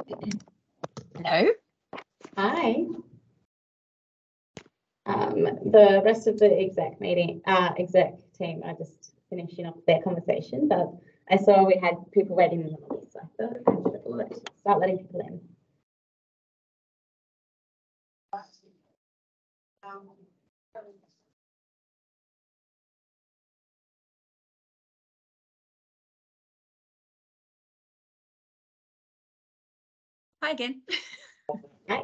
Hello. Hi. The rest of the exec team are just finishing up their conversation, but I saw we had people waiting in the lobby, so I thought I should start letting people in. Hi again. Hi.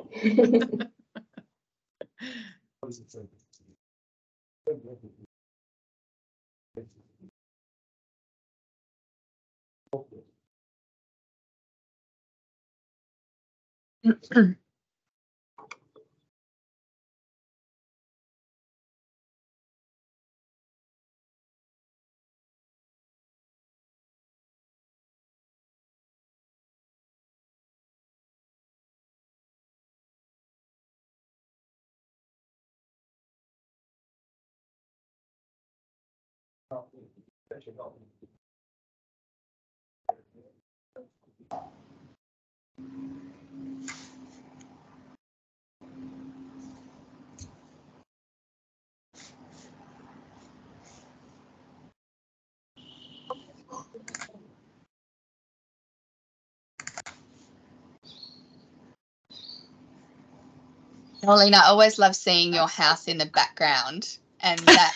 Paulina, I always love seeing your house in the background and that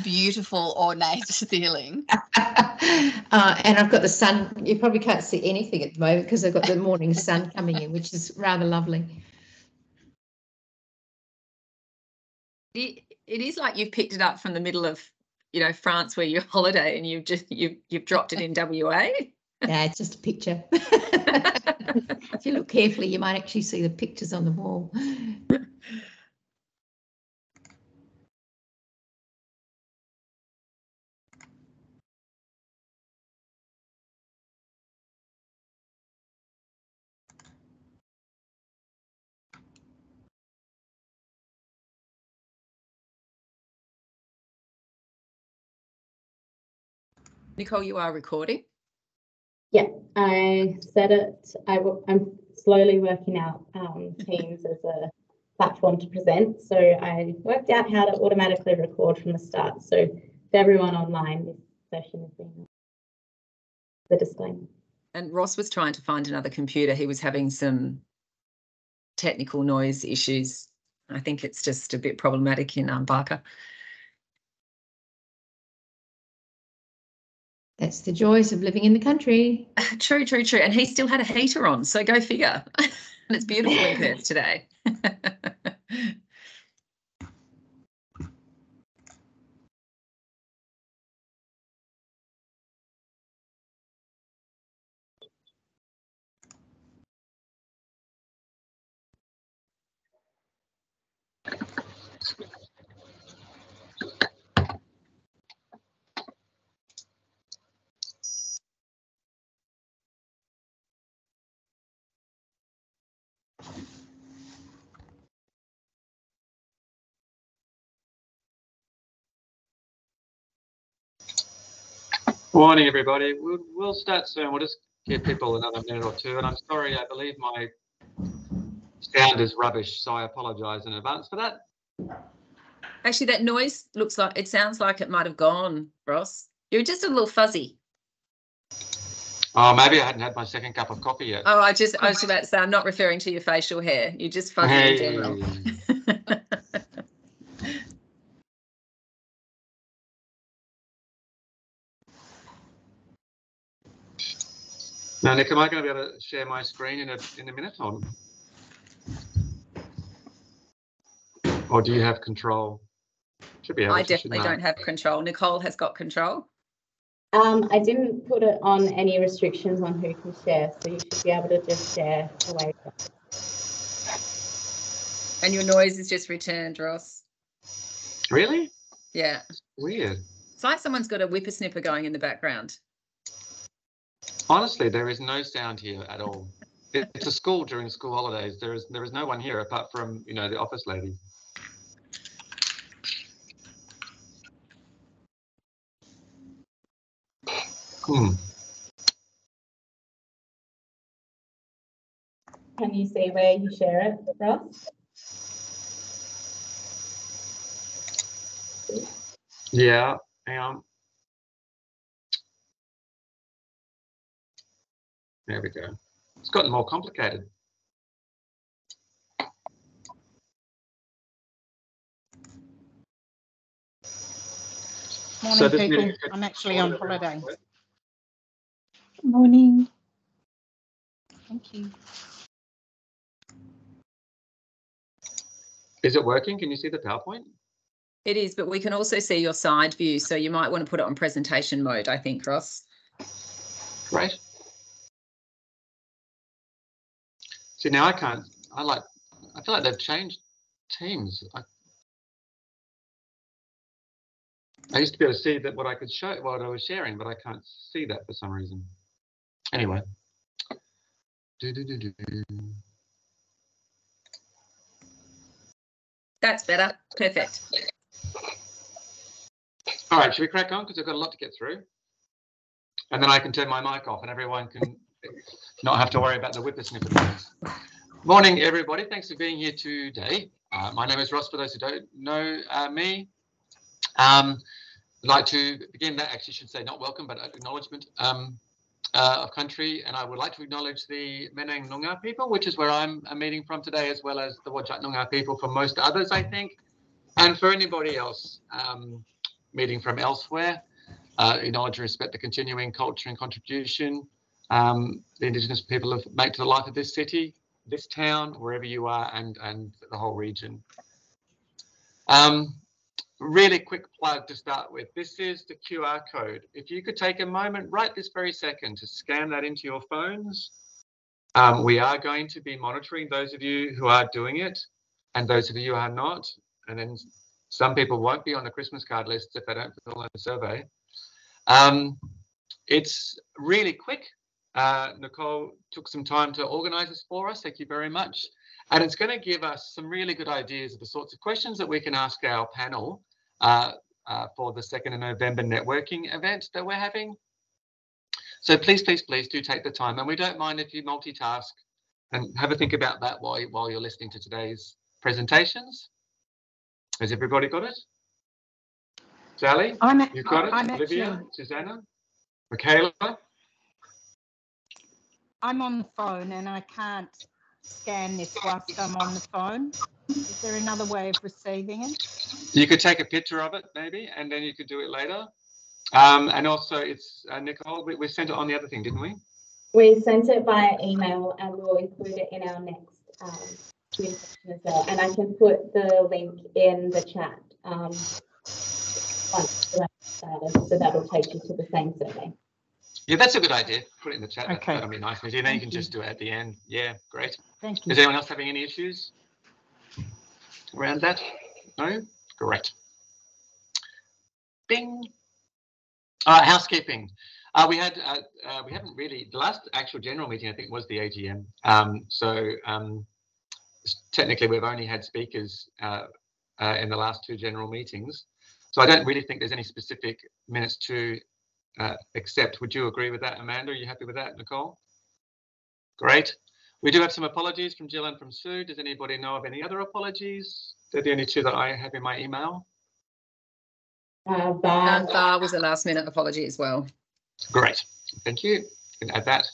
beautiful ornate ceiling. And I've got the sun. You probably can't see anything at the moment because I've got the morning sun coming in, which is rather lovely. It is like you've picked it up from the middle of, you know, France where you're holiday and you've dropped it in WA. Yeah, it's just a picture. If you look carefully, you might actually see the pictures on the wall. Nicole, you are recording. Yeah, I said it. I'm slowly working out Teams as a platform to present. So I worked out how to automatically record from the start. So for everyone online, this session is being the disclaimer. And Ross was trying to find another computer. He was having some technical noise issues. I think it's just a bit problematic in Barker. That's the joys of living in the country. True. And he still had a heater on, so go figure. And it's beautiful in Perth today. Morning, everybody. We'll start soon. We'll just give people another minute or two. And I'm sorry, I believe my sound is rubbish, so I apologise in advance for that. Actually, that noise sounds like it might have gone, Ross. You're just a little fuzzy. Oh, maybe I hadn't had my second cup of coffee yet. Oh, I was about to say, I'm not referring to your facial hair. You're just fuzzy in general. Now, Nick, am I going to be able to share my screen in a minute? Or do you have control? Should be able I to, definitely don't have control. Nicole has got control. I didn't put it on any restrictions on who can share, so you should be able to just share away. And your noise is just returned, Ross. Really? Yeah. Weird. It's like someone's got a whippersnipper going in the background. Honestly, there is no sound here at all. It's a school during school holidays. There is no one here apart from, you know, the office lady. Can you see where you share it, Ross? Yeah, hang on. There we go. It's gotten more complicated. Morning, So this people. meeting- I'm actually on holiday. Morning. Thank you. Is it working? Can you see the PowerPoint? It is, but we can also see your side view. So you might want to put it on presentation mode, I think, Ross. Great. See, now I can't. I feel like they've changed Teams. I used to be able to see that what I could show, what I was sharing, but I can't see that for some reason. Anyway. That's better. Perfect. All right, should we crack on? Because I've got a lot to get through. And then I can turn my mic off and everyone can not have to worry about the whippersnipper noise. Morning, everybody. Thanks for being here today. My name is Ross, for those who don't know me. I'd like to begin that, actually should say not welcome, but acknowledgement of country. And I would like to acknowledge the Menang Noongar people, which is where I'm meeting from today, as well as the Whadjuk Noongar people for most others, I think. And for anybody else meeting from elsewhere, acknowledge and respect the continuing culture and contribution the Indigenous people have made to the life of this city, this town, wherever you are, and the whole region. Really quick plug to start with. This is the QR code. If you could take a moment right this very second to scan that into your phones. We are going to be monitoring those of you who are doing it and those of you who are not. And then some people won't be on the Christmas card list if they don't fill in the survey. It's really quick. Nicole took some time to organise this for us. Thank you very much. And it's going to give us some really good ideas of the sorts of questions that we can ask our panel for the 2nd of November networking event that we're having. So please, please, please do take the time. And we don't mind if you multitask and have a think about that while you're listening to today's presentations. Has everybody got it? Sally, you've got it? Olivia, Susanna, Michaela? I'm on the phone and I can't scan this whilst I'm on the phone. Is there another way of receiving it? You could take a picture of it maybe, and then you could do it later. And also it's, Nicole, we sent it on the other thing, didn't we? We sent it via email and we'll include it in our next communication as well. And I can put the link in the chat once so that'll take you to the same survey. Yeah, that's a good idea. Put it in the chat. Okay. That'll be nice. And then you can just do it at the end. Yeah, great. Thank you. Is anyone else having any issues around that? No? Great. Bing. Housekeeping. We haven't really, the last actual general meeting I think was the AGM. Technically we've only had speakers in the last 2 general meetings. So I don't really think there's any specific minutes to accept. Would you agree with that, Amanda? Are you happy with that, Nicole? Great. We do have some apologies from Jill and from Sue. Does anybody know of any other apologies? They're the only 2 that I have in my email. Bar was a last minute apology as well. Great. Thank you. You can add that.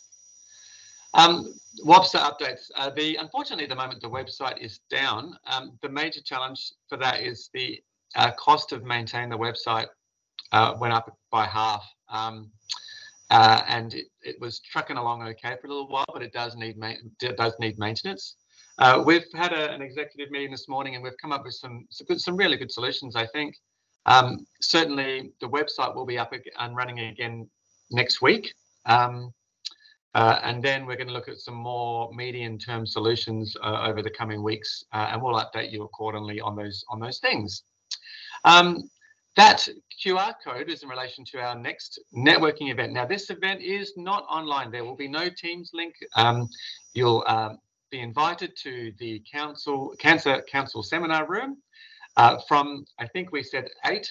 WAHPSA updates. Unfortunately, at the moment, the website is down. The major challenge for that is the cost of maintaining the website went up by half. And it was trucking along okay for a little while, but it does need maintenance. We've had an executive meeting this morning and we've come up with some really good solutions, I think. Certainly the website will be up and running again next week. And then we're going to look at some more medium-term solutions over the coming weeks, and we'll update you accordingly on those things. That QR code is in relation to our next networking event. Now, this event is not online. There will be no Teams link. You'll be invited to the Cancer Council seminar room from, I think we said 8.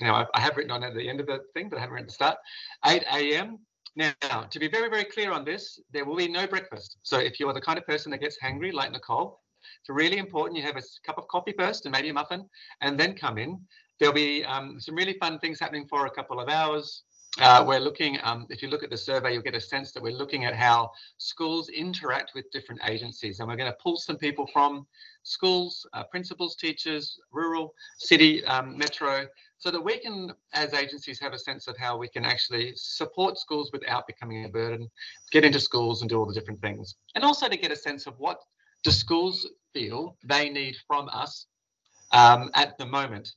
You know, I have written on at the end of the thing, but I haven't written at the start. 8 a.m. Now, to be very, very clear on this, there will be no breakfast. So if you're the kind of person that gets hangry like Nicole, it's really important you have a cup of coffee first and maybe a muffin and then come in. There'll be some really fun things happening for a couple of hours. We're looking, if you look at the survey, you'll get a sense that we're looking at how schools interact with different agencies. And we're going to pull some people from schools, principals, teachers, rural, city, metro, so that we can, as agencies, have a sense of how we can actually support schools without becoming a burden, get into schools and do all the different things. And also to get a sense of what do schools feel they need from us at the moment.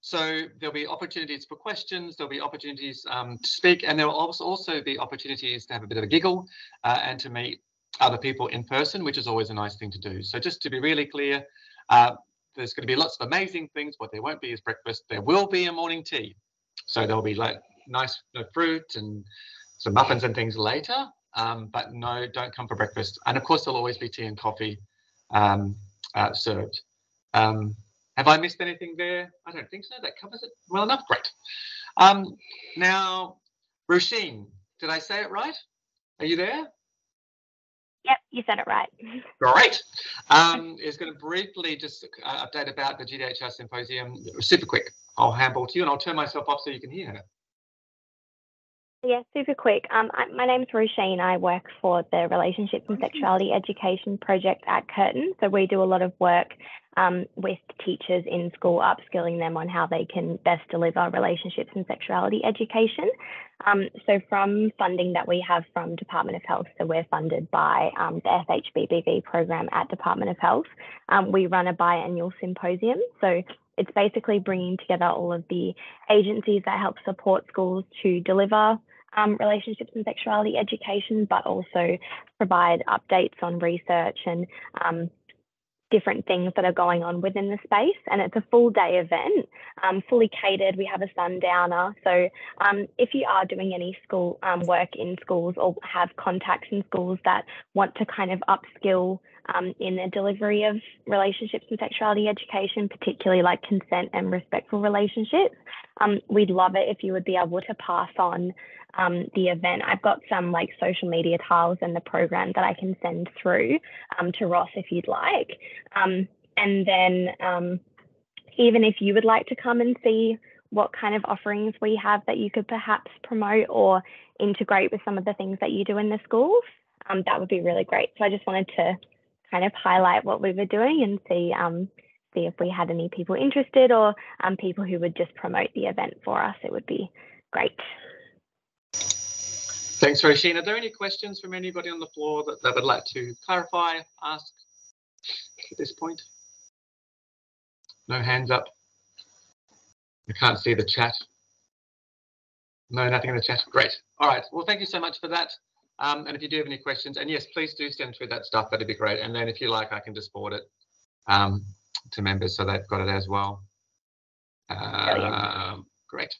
So there'll be opportunities for questions, there'll be opportunities to speak, and there will also be opportunities to have a bit of a giggle and to meet other people in person, which is always a nice thing to do. So just to be really clear, there's going to be lots of amazing things. What there won't be is breakfast. There will be a morning tea. So there'll be like nice fruit and some muffins and things later, but no, don't come for breakfast. And of course, there'll always be tea and coffee served. Have I missed anything there? I don't think so. That covers it well enough. Great. Now, Roisin, did I say it right? Are you there? Yep, you said it right. Great. Is going to briefly just update about the GDHR symposium. Super quick. I'll handball to you and I'll turn myself off so you can hear her. Yeah, super quick. My name's Roisin. I work for the Relationships and Sexuality Education Project at Curtin. So we do a lot of work with teachers in school, upskilling them on how they can best deliver relationships and sexuality education. So from funding that we have from Department of Health, so we're funded by the FHBBV program at Department of Health. We run a biannual symposium. So it's basically bringing together all of the agencies that help support schools to deliver relationships and sexuality education, but also provide updates on research and different things that are going on within the space. And it's a full day event, fully catered. We have a sundowner. So if you are doing any school work in schools or have contacts in schools that want to kind of upskill in the delivery of relationships and sexuality education, particularly like consent and respectful relationships, we'd love it if you would be able to pass on the event. I've got some like social media tiles and the program that I can send through to Ross if you'd like. And then even if you would like to come and see what kind of offerings we have that you could perhaps promote or integrate with some of the things that you do in the schools, that would be really great. So I just wanted to kind of highlight what we were doing and see if we had any people interested or people who would just promote the event for us. It would be great. Thanks, Roisin. Are there any questions from anybody on the floor that they would like to clarify, ask at this point? No hands up. I can't see the chat. No, nothing in the chat. Great. All right. Well, thank you so much for that. And if you do have any questions, and yes, please do send through that stuff. That'd be great. And then if you like, I can just forward it to members so they've got it as well. Great.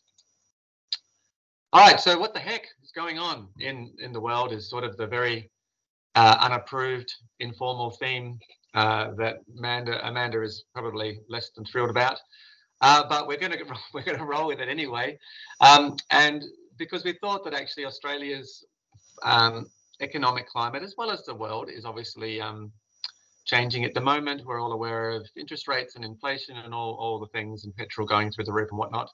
All right. So what the heck is going on in the world is sort of the very unapproved, informal theme that Amanda is probably less than thrilled about. But we're going to roll with it anyway. And because we thought that actually Australia's economic climate, as well as the world, is obviously changing at the moment. We're all aware of interest rates and inflation and all the things, and petrol going through the roof and whatnot.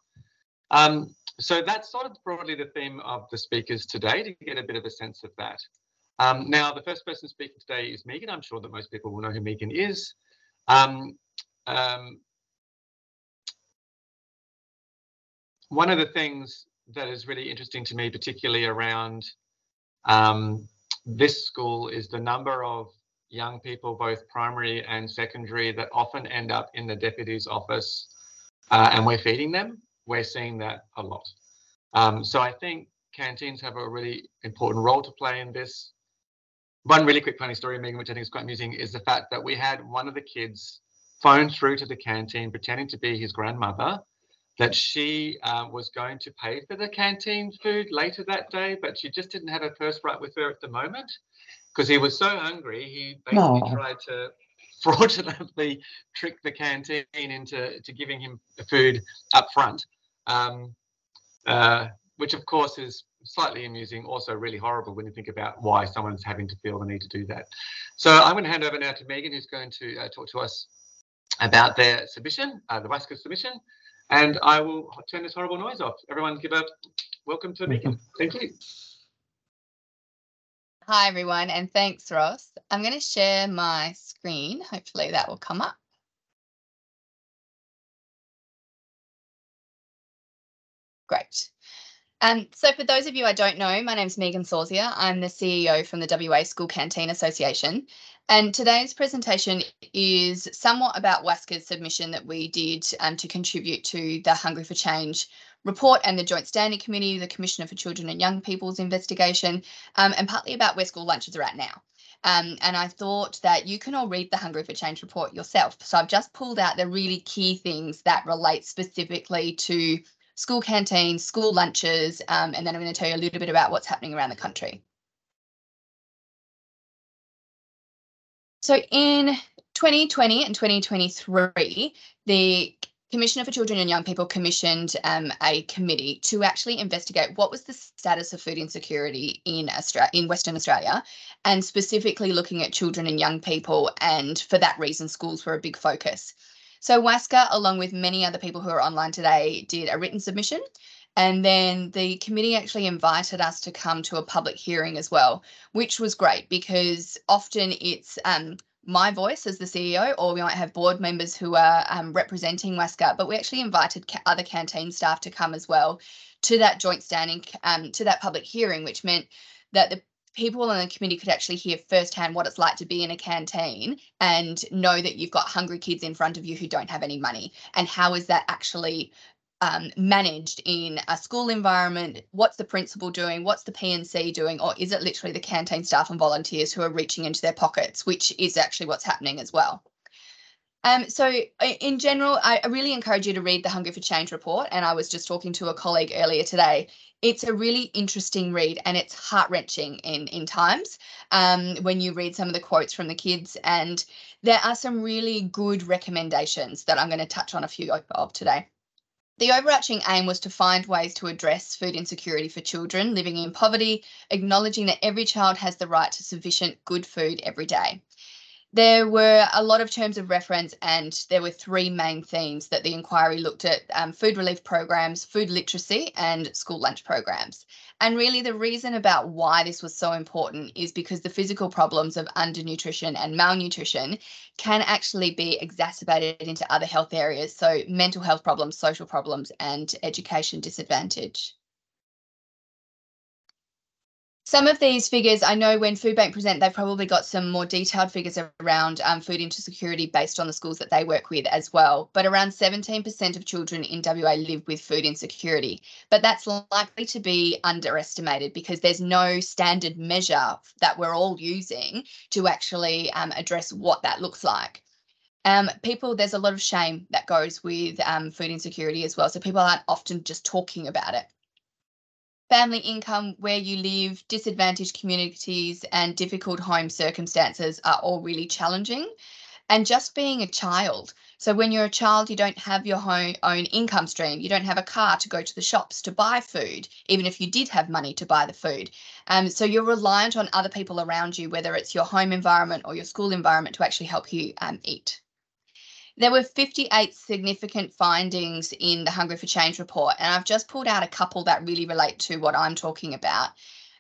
So that's sort of broadly the theme of the speakers today, to get a bit of a sense of that. Now, the first person speaking today is Megan. I'm sure that most people will know who Megan is. One of the things that is really interesting to me, particularly around this school, is the number of young people, both primary and secondary, that often end up in the deputy's office and we're feeding them. We're seeing that a lot. So I think canteens have a really important role to play in this. One really quick funny story, Megan, which I think is quite amusing, is the fact that we had one of the kids phone through to the canteen pretending to be his grandmother, that she was going to pay for the canteen food later that day, but she just didn't have her purse right with her at the moment because he was so hungry. He basically tried to fraudulently trick the canteen into giving him the food up front, which of course is slightly amusing, also really horrible when you think about why someone's having to feel the need to do that. So I'm going to hand over now to Megan, who's going to talk to us about their submission, the WAHPSA submission, and I will turn this horrible noise off. Everyone give a welcome to Megan. Thank you. Hi, everyone, and thanks, Ross. I'm going to share my screen. Hopefully that will come up. Great. So for those of you I don't know, my name's Megan Sauzier. I'm the CEO from the WA School Canteen Association. And today's presentation is somewhat about WAHPSA's submission that we did to contribute to the Hungry for Change report and the Joint Standing Committee, the Commissioner for Children and Young People's investigation, and partly about where school lunches are at now. And I thought that you can all read the Hungry for Change report yourself. So I've just pulled out the really key things that relate specifically to school canteens, school lunches, and then I'm going to tell you a little bit about what's happening around the country. So in 2020 and 2023, the Commissioner for Children and Young People commissioned a committee to actually investigate what was the status of food insecurity in Western Australia, and specifically looking at children and young people, and for that reason schools were a big focus. So WAHPSA, along with many other people who are online today, did a written submission, and then the committee actually invited us to come to a public hearing as well, which was great because often it's my voice as the CEO, or we might have board members who are representing WAHPSA, but we actually invited other canteen staff to come as well to that joint standing, to that public hearing, which meant that the people on the committee could actually hear firsthand what it's like to be in a canteen and know that you've got hungry kids in front of you who don't have any money, and how is that actually managed in a school environment. What's the principal doing? What's the PNC doing? Or is it literally the canteen staff and volunteers who are reaching into their pockets, which is actually what's happening as well. So in general, I really encourage you to read the Hungry for Change report. And I was just talking to a colleague earlier today. It's a really interesting read, and it's heart-wrenching in times when you read some of the quotes from the kids. And there are some really good recommendations that I'm going to touch on a few of today. The overarching aim was to find ways to address food insecurity for children living in poverty, acknowledging that every child has the right to sufficient good food every day. There were a lot of terms of reference, and there were three main themes that the inquiry looked at: food relief programs, food literacy, and school lunch programs. And really the reason about why this was so important is because the physical problems of undernutrition and malnutrition can actually be exacerbated into other health areas, so mental health problems, social problems, and education disadvantage. Some of these figures, I know when Foodbank present, they've probably got some more detailed figures around food insecurity based on the schools that they work with as well. But around 17% of children in WA live with food insecurity. But that's likely to be underestimated because there's no standard measure that we're all using to actually address what that looks like. There's a lot of shame that goes with food insecurity as well. So people aren't often just talking about it. Family income, where you live, disadvantaged communities, and difficult home circumstances are all really challenging. And just being a child. So when you're a child, you don't have your own income stream. You don't have a car to go to the shops to buy food, even if you did have money to buy the food. So you're reliant on other people around you, whether it's your home environment or your school environment, to actually help you eat. There were 58 significant findings in the Hungry for Change report, and I've just pulled out a couple that really relate to what I'm talking about.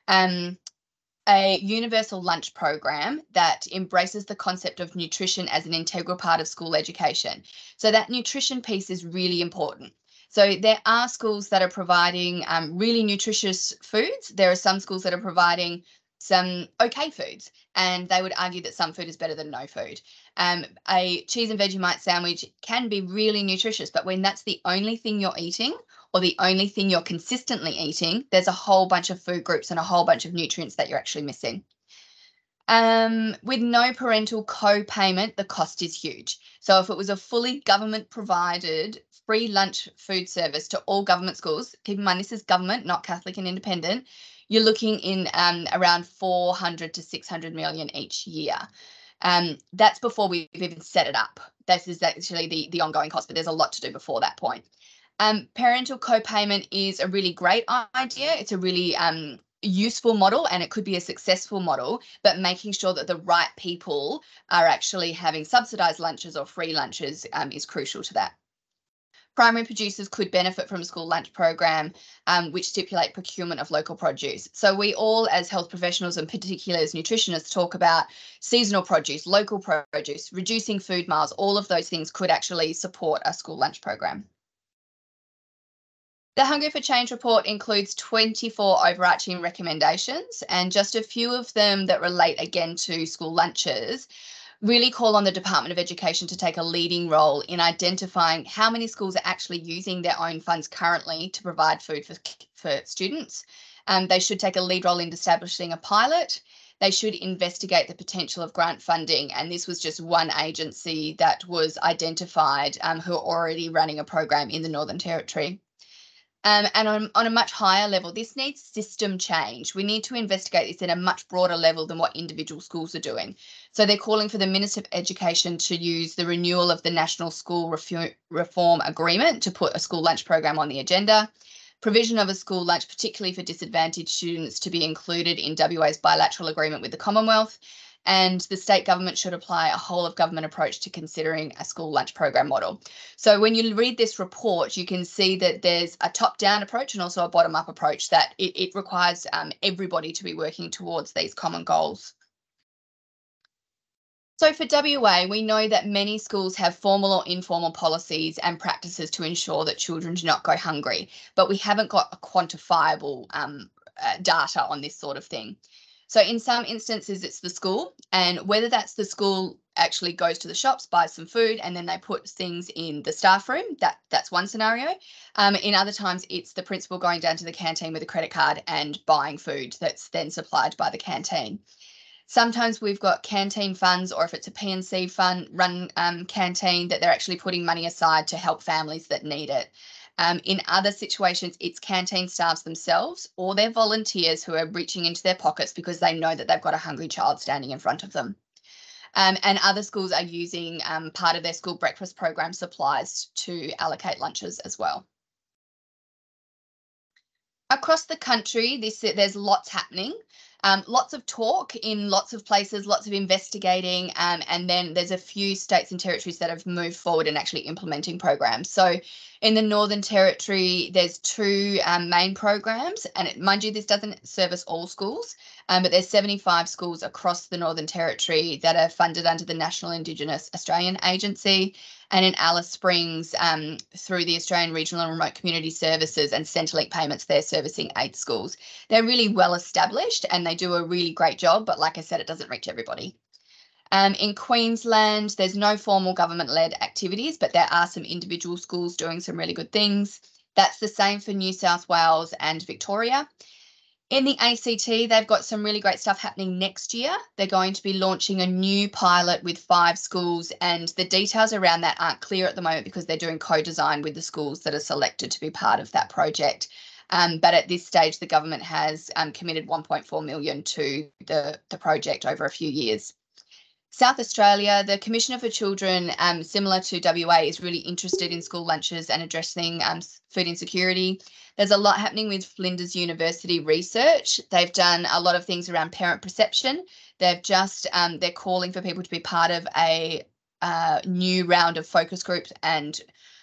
A universal lunch program that embraces the concept of nutrition as an integral part of school education. So that nutrition piece is really important. So there are schools that are providing really nutritious foods. There are some schools that are providing some okay foods, and they would argue that some food is better than no food. A cheese and Vegemite sandwich can be really nutritious, but when that's the only thing you're eating, or the only thing you're consistently eating, there's a whole bunch of food groups and a whole bunch of nutrients that you're actually missing. With no parental co-payment, the cost is huge. So if it was a fully government provided free lunch food service to all government schools, keep in mind this is government, not Catholic and independent, you're looking in around 400 to 600 million each year. That's before we've even set it up. This is actually the ongoing cost, but there's a lot to do before that point. Parental co-payment is a really great idea. It's a really useful model, and it could be a successful model, but making sure that the right people are actually having subsidised lunches or free lunches is crucial to that. Primary producers could benefit from a school lunch program, which stipulate procurement of local produce. So we all, as health professionals and particularly as nutritionists, talk about seasonal produce, local produce, reducing food miles. All of those things could actually support a school lunch program. The Hungry for Change report includes 24 overarching recommendations, and just a few of them that relate again to school lunches really call on the Department of Education to take a leading role in identifying how many schools are actually using their own funds currently to provide food for students. They should take a lead role in establishing a pilot. They should investigate the potential of grant funding, and this was just one agency that was identified who are already running a program in the Northern Territory. And on a much higher level, this needs system change. We need to investigate this at a much broader level than what individual schools are doing. So they're calling for the Minister of Education to use the renewal of the National School Reform Agreement to put a school lunch program on the agenda, provision of a school lunch, particularly for disadvantaged students, to be included in WA's bilateral agreement with the Commonwealth, and the state government should apply a whole of government approach to considering a school lunch program model. So when you read this report, you can see that there's a top-down approach and also a bottom-up approach, that it requires everybody to be working towards these common goals. So for WA, we know that many schools have formal or informal policies and practices to ensure that children do not go hungry, but we haven't got a quantifiable data on this sort of thing. So in some instances, it's the school, and whether that's the school actually goes to the shops, buys some food, and then they put things in the staff room, that's one scenario. In other times, it's the principal going down to the canteen with a credit card and buying food that's then supplied by the canteen. Sometimes we've got canteen funds, or if it's a PNC fund run canteen, that they're actually putting money aside to help families that need it. In other situations, it's canteen staffs themselves or their volunteers who are reaching into their pockets because they know that they've got a hungry child standing in front of them. And other schools are using part of their school breakfast program supplies to allocate lunches as well. Across the country, there's lots happening. Lots of talk in lots of places, lots of investigating, and then there's a few states and territories that have moved forward in actually implementing programs. So in the Northern Territory, there's two main programs, and mind you, this doesn't service all schools, but there's 75 schools across the Northern Territory that are funded under the National Indigenous Australian Agency, and in Alice Springs, through the Australian Regional and Remote Community Services and Centrelink payments, they're servicing 8 schools. They're really well established and they do a really great job, but like I said, it doesn't reach everybody. In Queensland, there's no formal government-led activities, but there are some individual schools doing some really good things. That's the same for New South Wales and Victoria. In the ACT, they've got some really great stuff happening next year. They're going to be launching a new pilot with 5 schools, and the details around that aren't clear at the moment because they're doing co-design with the schools that are selected to be part of that project. But at this stage, the government has committed 1.4 million to the project over a few years. South Australia, the Commissioner for Children, similar to WA, is really interested in school lunches and addressing food insecurity. There's a lot happening with Flinders University research. They've done a lot of things around parent perception. They've just, they're calling for people to be part of a new round of focus groups and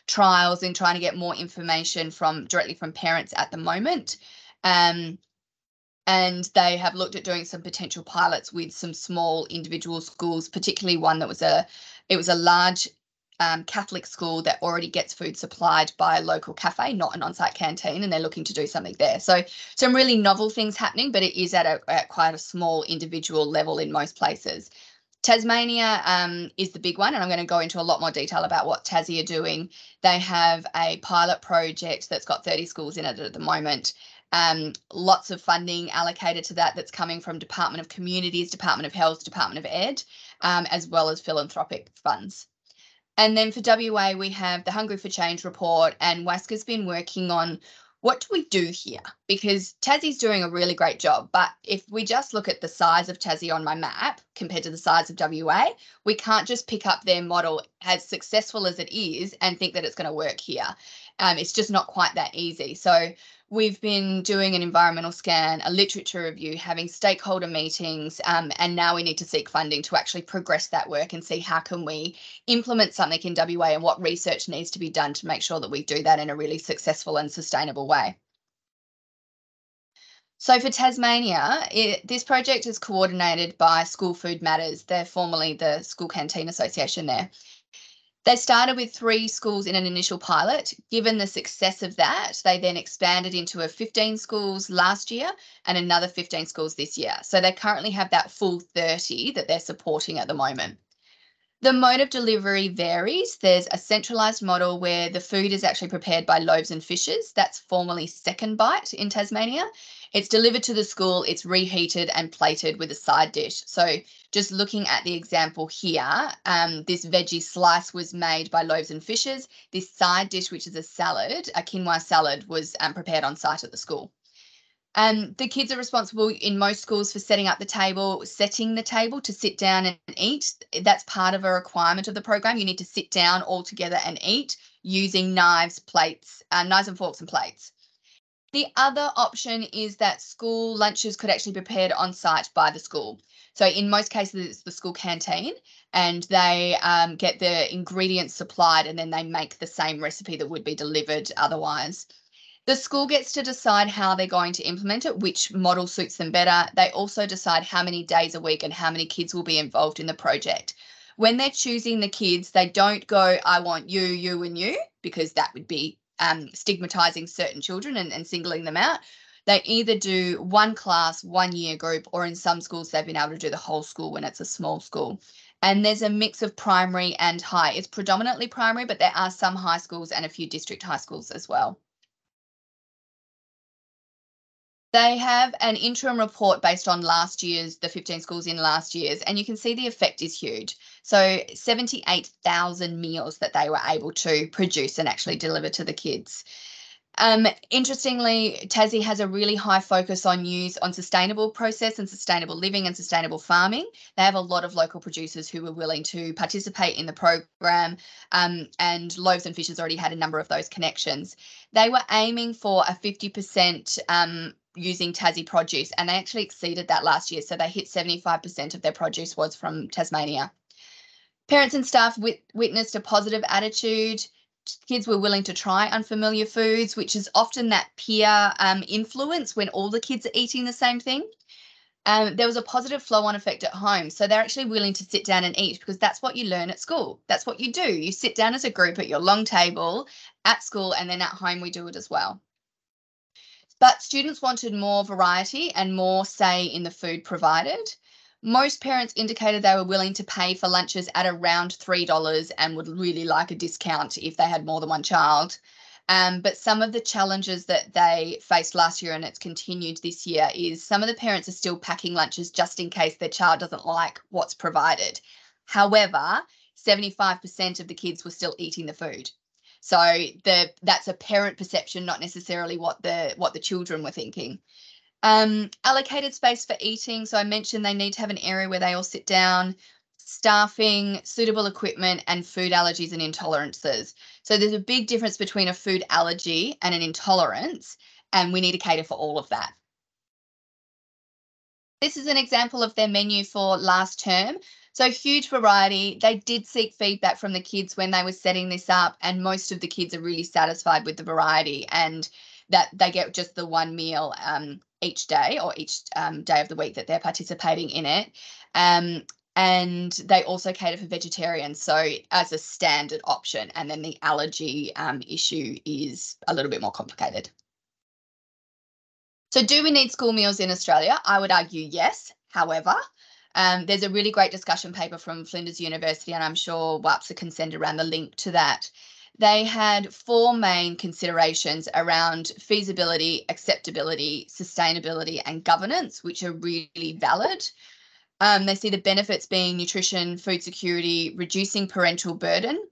trials in trying to get more information directly from parents at the moment. And they have looked at doing some potential pilots with some small individual schools, particularly one that was a large Catholic school that already gets food supplied by a local cafe, not an on-site canteen, and they're looking to do something there. So some really novel things happening, but it is at quite a small individual level in most places. Tasmania is the big one, and I'm going to go into a lot more detail about what Tassie are doing. They have a pilot project that's got 30 schools in it at the moment. Lots of funding allocated to that that's coming from Department of Communities, Department of Health, Department of Ed, as well as philanthropic funds. And then for WA, we have the Hungry for Change report, and WAHPSA's been working on what do we do here? Because Tassie's doing a really great job, but if we just look at the size of Tassie on my map compared to the size of WA, we can't just pick up their model as successful as it is and think that it's going to work here. It's just not quite that easy. So we've been doing an environmental scan, a literature review, having stakeholder meetings, and now we need to seek funding to actually progress that work and see how can we implement something in WA and what research needs to be done to make sure that we do that in a really successful and sustainable way. So for Tasmania, this project is coordinated by School Food Matters. They're formerly the School Canteen Association there. They started with 3 schools in an initial pilot. Given the success of that, they then expanded into 15 schools last year and another 15 schools this year. So they currently have that full 30 that they're supporting at the moment. The mode of delivery varies. There's a centralised model where the food is actually prepared by Loaves and Fishes. That's formerly Second Bite in Tasmania. It's delivered to the school, it's reheated and plated with a side dish. So just looking at the example here, this veggie slice was made by Loaves and Fishes. This side dish, which is a salad, a quinoa salad, was prepared on site at the school. The kids are responsible in most schools for setting the table to sit down and eat. That's part of a requirement of the program. You need to sit down all together and eat using knives and forks and plates. The other option is that school lunches could actually be prepared on site by the school. So in most cases, it's the school canteen, and they get the ingredients supplied and then they make the same recipe that would be delivered otherwise. The school gets to decide how they're going to implement it, which model suits them better. They also decide how many days a week and how many kids will be involved in the project. When they're choosing the kids, they don't go, I want you, you, and you, because that would be stigmatizing certain children and singling them out. They either do one class, 1 year group, or in some schools, they've been able to do the whole school when it's a small school. And there's a mix of primary and high. It's predominantly primary, but there are some high schools and a few district high schools as well. They have an interim report based on the 15 schools in last year's, and you can see the effect is huge. So 78,000 meals that they were able to produce and actually deliver to the kids. Interestingly, Tassie has a really high focus on sustainable process and sustainable living and sustainable farming. They have a lot of local producers who were willing to participate in the program, and Loaves and Fishes already had a number of those connections. They were aiming for a 50% using Tassie produce, and they actually exceeded that last year. So they hit 75% of their produce was from Tasmania. Parents and staff witnessed a positive attitude. Kids were willing to try unfamiliar foods, which is often that peer influence when all the kids are eating the same thing. There was a positive flow-on effect at home. So they're actually willing to sit down and eat because that's what you learn at school. That's what you do. You sit down as a group at your long table at school, and then at home we do it as well. But students wanted more variety and more say in the food provided. Most parents indicated they were willing to pay for lunches at around $3 and would really like a discount if they had more than one child. But some of the challenges that they faced last year, and it's continued this year, is some of the parents are still packing lunches just in case their child doesn't like what's provided. However, 75% of the kids were still eating the food. So that's a parent perception, not necessarily what the children were thinking. Allocated space for eating. So I mentioned they need to have an area where they all sit down, staffing, suitable equipment, and food allergies and intolerances. So there's a big difference between a food allergy and an intolerance, and we need to cater for all of that. This is an example of their menu for last term. So huge variety. They did seek feedback from the kids when they were setting this up, and most of the kids are really satisfied with the variety and that they get just the one meal each day or each day of the week that they're participating in it. And they also cater for vegetarians, so as a standard option. And then the allergy issue is a little bit more complicated. So do we need school meals in Australia? I would argue yes. However, there's a really great discussion paper from Flinders University, and I'm sure WAHPSA can send around the link to that. They had 4 main considerations around feasibility, acceptability, sustainability, and governance, which are really valid. They see the benefits being nutrition, food security, reducing parental burden,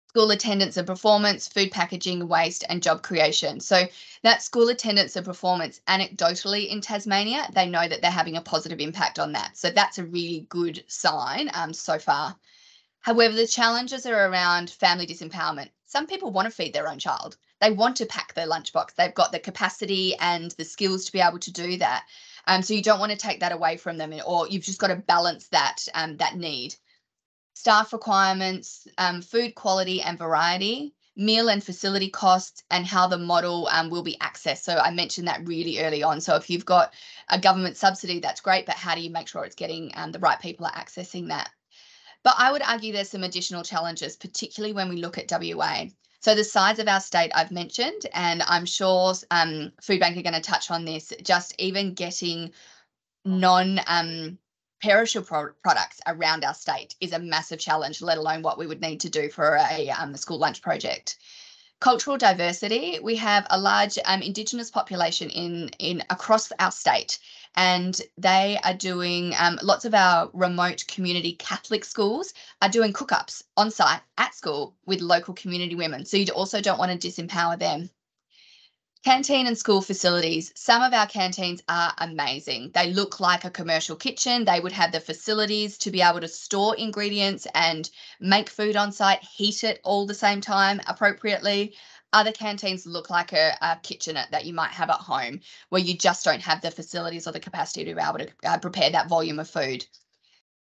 school attendance and performance, food packaging, waste, and job creation. So that school attendance and performance, anecdotally in Tasmania, they know that they're having a positive impact on that. So that's a really good sign so far. However, the challenges are around family disempowerment. Some people want to feed their own child. They want to pack their lunchbox. They've got the capacity and the skills to be able to do that. So you don't want to take that away from them, or you've just got to balance that need. Staff requirements, food quality and variety, meal and facility costs, and how the model will be accessed. So I mentioned that really early on. So if you've got a government subsidy, that's great, but how do you make sure it's getting the right people are accessing that? But I would argue there's some additional challenges, particularly when we look at WA. So the size of our state I've mentioned, and I'm sure Food Bank are going to touch on this, just even getting non-perishable products around our state is a massive challenge, let alone what we would need to do for a school lunch project. Cultural diversity, we have a large Indigenous population in across our state, and they are doing lots of our remote community Catholic schools are doing cook-ups on site at school with local community women. So you also don't want to disempower them. Canteen and school facilities. Some of our canteens are amazing. They look like a commercial kitchen. They would have the facilities to be able to store ingredients and make food on site, heat it all the same time appropriately. Other canteens look like a kitchenette that you might have at home, where you just don't have the facilities or the capacity to be able to prepare that volume of food.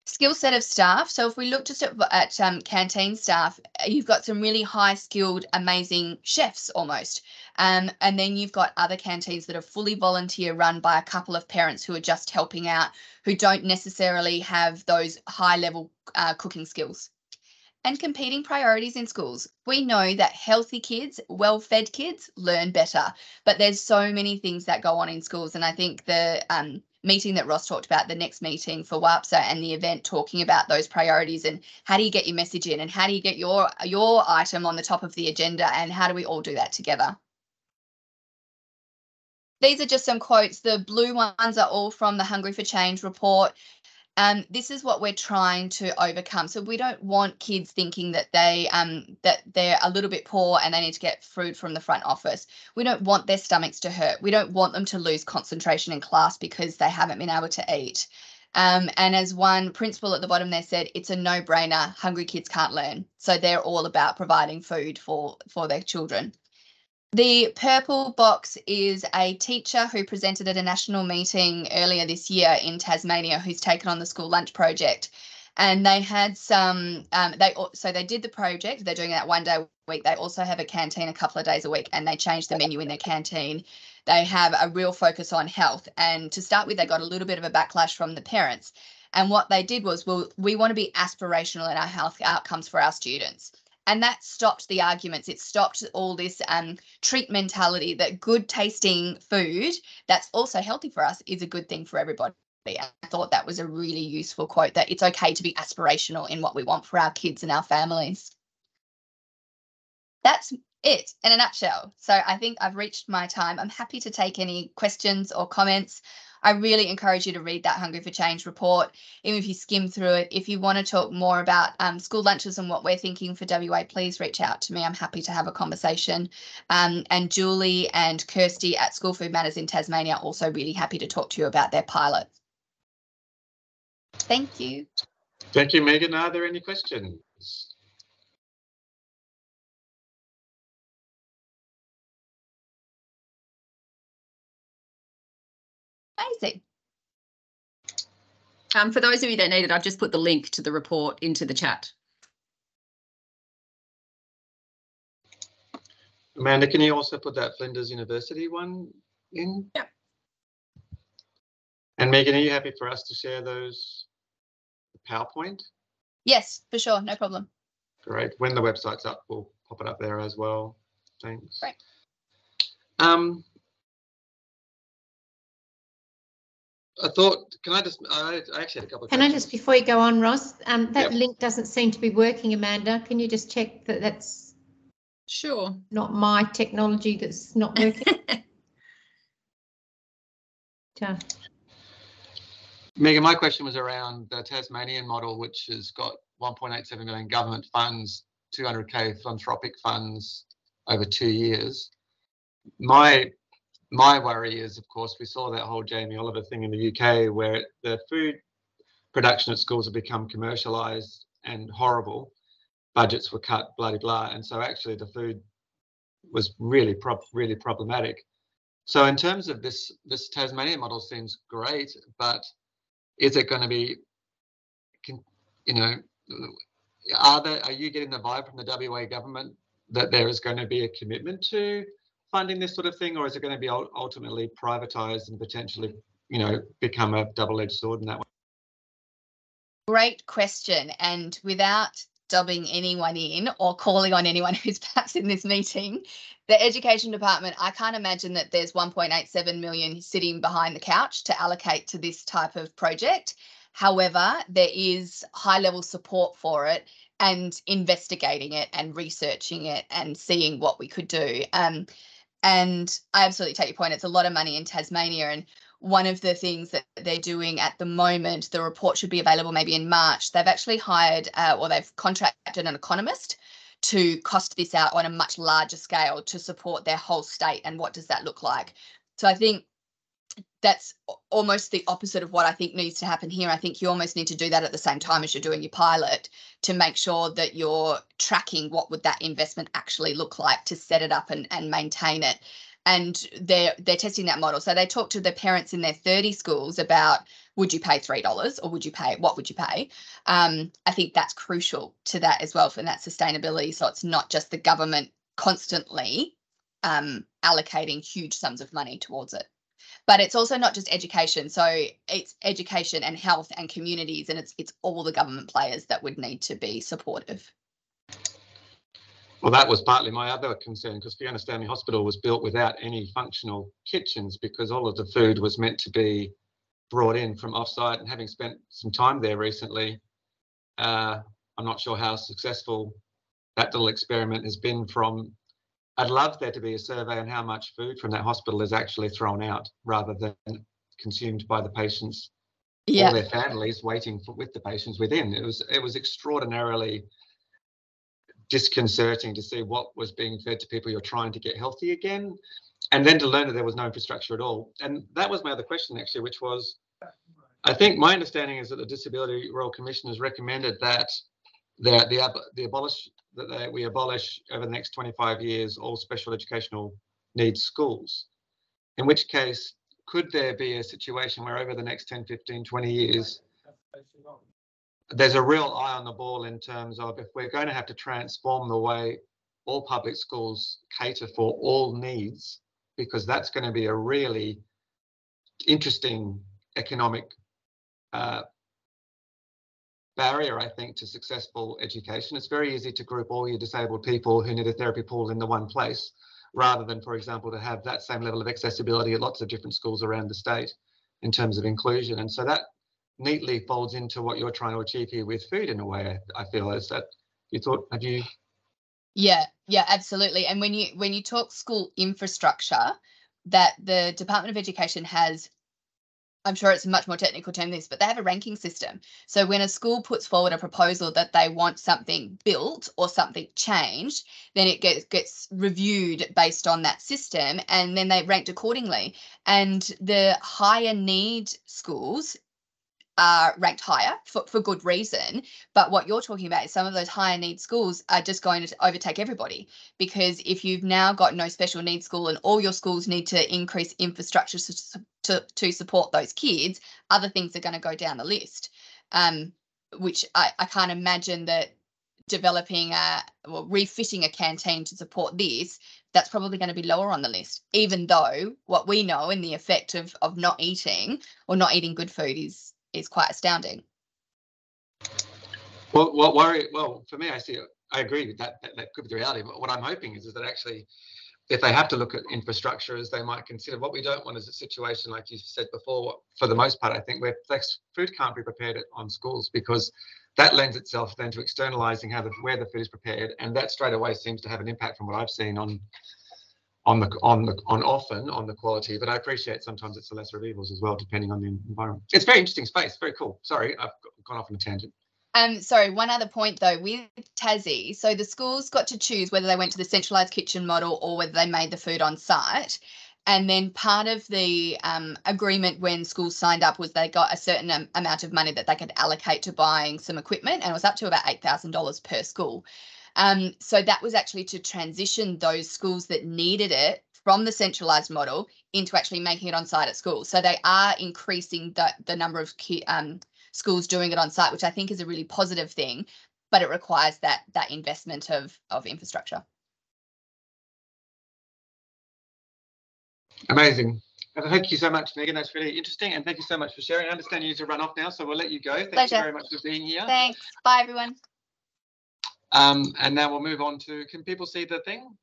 Skill set of staff. So if we look just at canteen staff, you've got some really high skilled, amazing chefs almost. And then you've got other canteens that are fully volunteer run by a couple of parents who are just helping out, who don't necessarily have those high level cooking skills. And competing priorities in schools. We know that healthy kids, well-fed kids learn better, but there's so many things that go on in schools. And I think the meeting that Ross talked about, the next meeting for WAHPSA and the event talking about those priorities and how do you get your message in and how do you get your item on the top of the agenda and how do we all do that together? These are just some quotes. The blue ones are all from the Hungry for Change report. This is what we're trying to overcome. So we don't want kids thinking that they're a little bit poor and they need to get food from the front office. We don't want their stomachs to hurt. We don't want them to lose concentration in class because they haven't been able to eat. And as one principal at the bottom there said, it's a no-brainer. Hungry kids can't learn. So they're all about providing food for their children. The purple box is a teacher who presented at a national meeting earlier this year in Tasmania who's taken on the school lunch project. And they had some, they did the project, they're doing that one day a week. They also have a canteen a couple of days a week and they changed the menu in their canteen. They have a real focus on health. And to start with, they got a little bit of a backlash from the parents. And what they did was, well, we want to be aspirational in our health outcomes for our students. And that stopped the arguments. It stopped all this treat mentality that good tasting food that's also healthy for us is a good thing for everybody. I thought that was a really useful quote, that it's okay to be aspirational in what we want for our kids and our families. That's it in a nutshell. So I think I've reached my time. I'm happy to take any questions or comments. I really encourage you to read that Hungry for Change report, even if you skim through it. If you want to talk more about school lunches and what we're thinking for WA, please reach out to me. I'm happy to have a conversation. And Julie and Kirsty at School Food Matters in Tasmania are also really happy to talk to you about their pilot. Thank you. Thank you, Megan. Are there any questions? Amazing. For those of you that need it, I've just put the link to the report into the chat. Amanda, can you also put that Flinders University one in? Yep. And Megan, are you happy for us to share those PowerPoint? Yes, for sure. No problem. Great. When the website's up, we'll pop it up there as well. Thanks. Great. I thought, I actually had a couple of questions. Can I just, before you go on, Ross, that Yep. link doesn't seem to be working, Amanda. Can you just check that that's Sure. not my technology that's not working? Megan, my question was around the Tasmanian model, which has got 1.87 million government funds, 200k philanthropic funds over 2 years. My worry is, of course, we saw that whole Jamie Oliver thing in the UK where the food production at schools have become commercialised and horrible. Budgets were cut, blah, blah, blah. And so actually the food was really problematic. So in terms of this Tasmania model seems great, but is it going to be, you know, are you getting the vibe from the WA government that there is going to be a commitment to funding this sort of thing, or is it going to be ultimately privatised and potentially, you know, become a double-edged sword in that way? Great question. And without dobbing anyone in or calling on anyone who's perhaps in this meeting, the Education Department, I can't imagine that there's 1.87 million sitting behind the couch to allocate to this type of project. However, there is high-level support for it and investigating it and researching it and seeing what we could do. And I absolutely take your point. It's a lot of money in Tasmania. And one of the things that they're doing at the moment, the report should be available maybe in March. They've actually hired or they've contracted an economist to cost this out on a much larger scale to support their whole state. And what does that look like? So I think that's almost the opposite of what I think needs to happen here. I think you almost need to do that at the same time as you're doing your pilot to make sure that you're tracking what would that investment actually look like to set it up and maintain it. And they're testing that model. So they talk to the parents in their 30 schools about, would you pay $3 or what would you pay? I think that's crucial to that as well for that sustainability. So it's not just the government constantly allocating huge sums of money towards it. But it's also not just education. So it's education and health and communities, and it's all the government players that would need to be supportive. Well, that was partly my other concern, because Fiona Stanley Hospital was built without any functional kitchens because all of the food was meant to be brought in from offsite. And having spent some time there recently, I'm not sure how successful that little experiment has been. I'd love there to be a survey on how much food from that hospital is actually thrown out rather than consumed by the patients or their families waiting with the patients within. It was extraordinarily disconcerting to see what was being fed to people you're trying to get healthy again, and then to learn that there was no infrastructure at all. And that was my other question, actually, which was, I think my understanding is that the Disability Royal Commission has recommended that we abolish over the next 25 years all special educational needs schools, in which case, could there be a situation where over the next 10, 15, 20 years, there's a real eye on the ball in terms of if we're going to have to transform the way all public schools cater for all needs, because that's going to be a really interesting economic barrier, I think, to successful education. It's very easy to group all your disabled people who need a therapy pool into one place, rather than, for example, to have that same level of accessibility at lots of different schools around the state in terms of inclusion. And so that neatly folds into what you're trying to achieve here with food in a way, I feel. Is that have you? Yeah, absolutely. And when you talk school infrastructure, that the Department of Education has, I'm sure it's a much more technical term than this, but they have a ranking system. So when a school puts forward a proposal that they want something built or something changed, then it gets reviewed based on that system, and then they ranked accordingly. And the higher need schools are ranked higher for good reason. But what you're talking about is some of those higher need schools are just going to overtake everybody, because if you've now got no special needs school and all your schools need to increase infrastructure to support those kids, other things are going to go down the list, which I can't imagine that developing refitting a canteen to support this, that's probably going to be lower on the list, even though what we know in the effect of not eating or not eating good food is quite astounding. Well, for me, I agree with that. That could be the reality. But what I'm hoping is that actually, if they have to look at infrastructure, as they might consider, what we don't want is a situation like you said before, for the most part, I think, where food can't be prepared on schools, because that lends itself then to externalizing where the food is prepared, and that straight away seems to have an impact from what I've seen on the quality. But I appreciate sometimes it's the lesser of evils as well, depending on the environment. It's a very interesting space, very cool. Sorry, I've gone off on a tangent. Sorry, one other point though, with Tassie, so the schools got to choose whether they went to the centralised kitchen model or whether they made the food on site. And then part of the agreement when schools signed up was they got a certain amount of money that they could allocate to buying some equipment, and it was up to about $8,000 per school. So that was actually to transition those schools that needed it from the centralised model into actually making it on site at school. So they are increasing the number of schools doing it on site, which I think is a really positive thing, but it requires that investment of infrastructure. Amazing. Thank you so much, Megan. That's really interesting. And thank you so much for sharing. I understand you need to run off now, so we'll let you go. Thank Pleasure. you very much for being here. Thanks. Bye, everyone. And now we'll move on to, can people see the thing?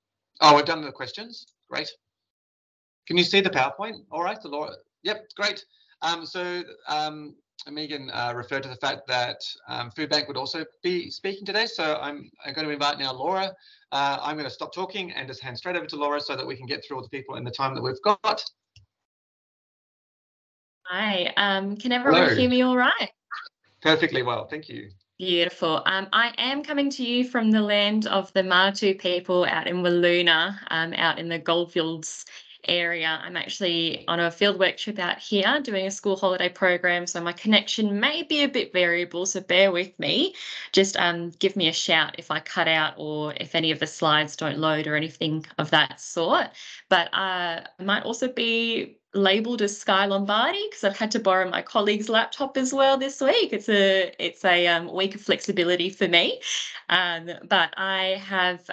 Oh, we're done with the questions. Great. Can you see the PowerPoint? All right, Laura. Yep, great. Megan referred to the fact that Food Bank would also be speaking today. So I'm going to invite now Laura. I'm going to stop talking and just hand straight over to Laura so that we can get through all the people in the time that we've got. Hi, can everyone hear me all right? Perfectly well, thank you. Beautiful. I am coming to you from the land of the Martu people out in Wiluna, out in the Goldfields area. I'm actually on a fieldwork trip out here doing a school holiday program, so my connection may be a bit variable, so bear with me. Just give me a shout if I cut out or if any of the slides don't load or anything of that sort. But I might also be labelled as Sky Lombardi because I've had to borrow my colleague's laptop as well this week. It's a week of flexibility for me, but I have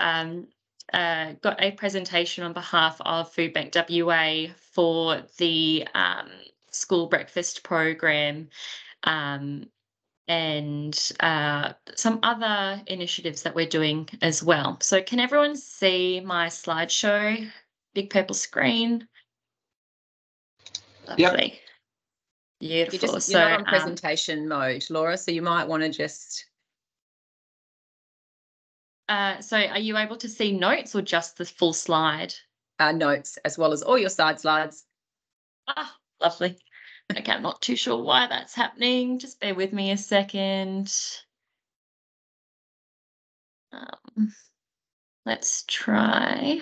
got a presentation on behalf of Food Bank WA for the school breakfast program and some other initiatives that we're doing as well. So can everyone see my slideshow? Big purple screen. Lovely. Yep. Beautiful. You're not on presentation mode, Laura, so you might want to just... So are you able to see notes or just the full slide? Notes, as well as all your side slides. Ah, lovely. Okay, I'm not too sure why that's happening. Just bear with me a second. Let's try.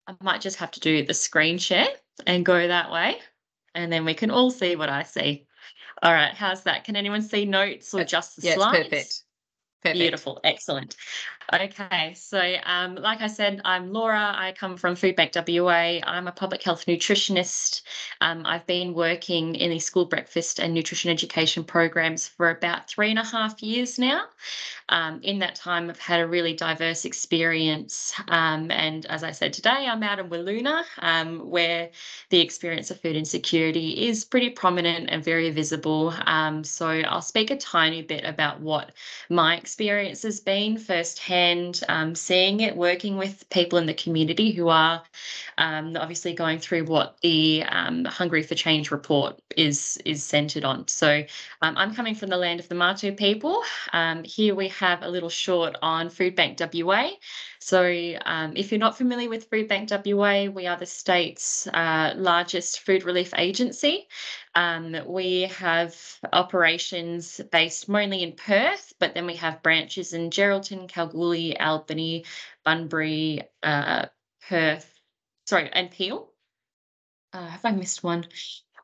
I might just have to do the screen share and go that way, and then we can all see what I see. All right, how's that? Can anyone see notes or just the slides? It's perfect. Perfect. Beautiful, excellent. Okay, so like I said, I'm Laura. I come from Food Bank WA. I'm a public health nutritionist. I've been working in the school breakfast and nutrition education programs for about 3.5 years now. In that time, I've had a really diverse experience. And as I said today, I'm out in Wiluna, where the experience of food insecurity is pretty prominent and very visible. So I'll speak a tiny bit about what my experience has been firsthand, seeing it, working with people in the community who are obviously going through what the Hungry for Change report is centred on. So I'm coming from the land of the Martu people. Here we have a little short on Food Bank WA. So if you're not familiar with Food Bank WA, we are the state's largest food relief agency. We have operations based mainly in Perth, but then we have branches in Geraldton, Kalgoorlie, Albany, Bunbury, Perth, and Peel. Have I missed one?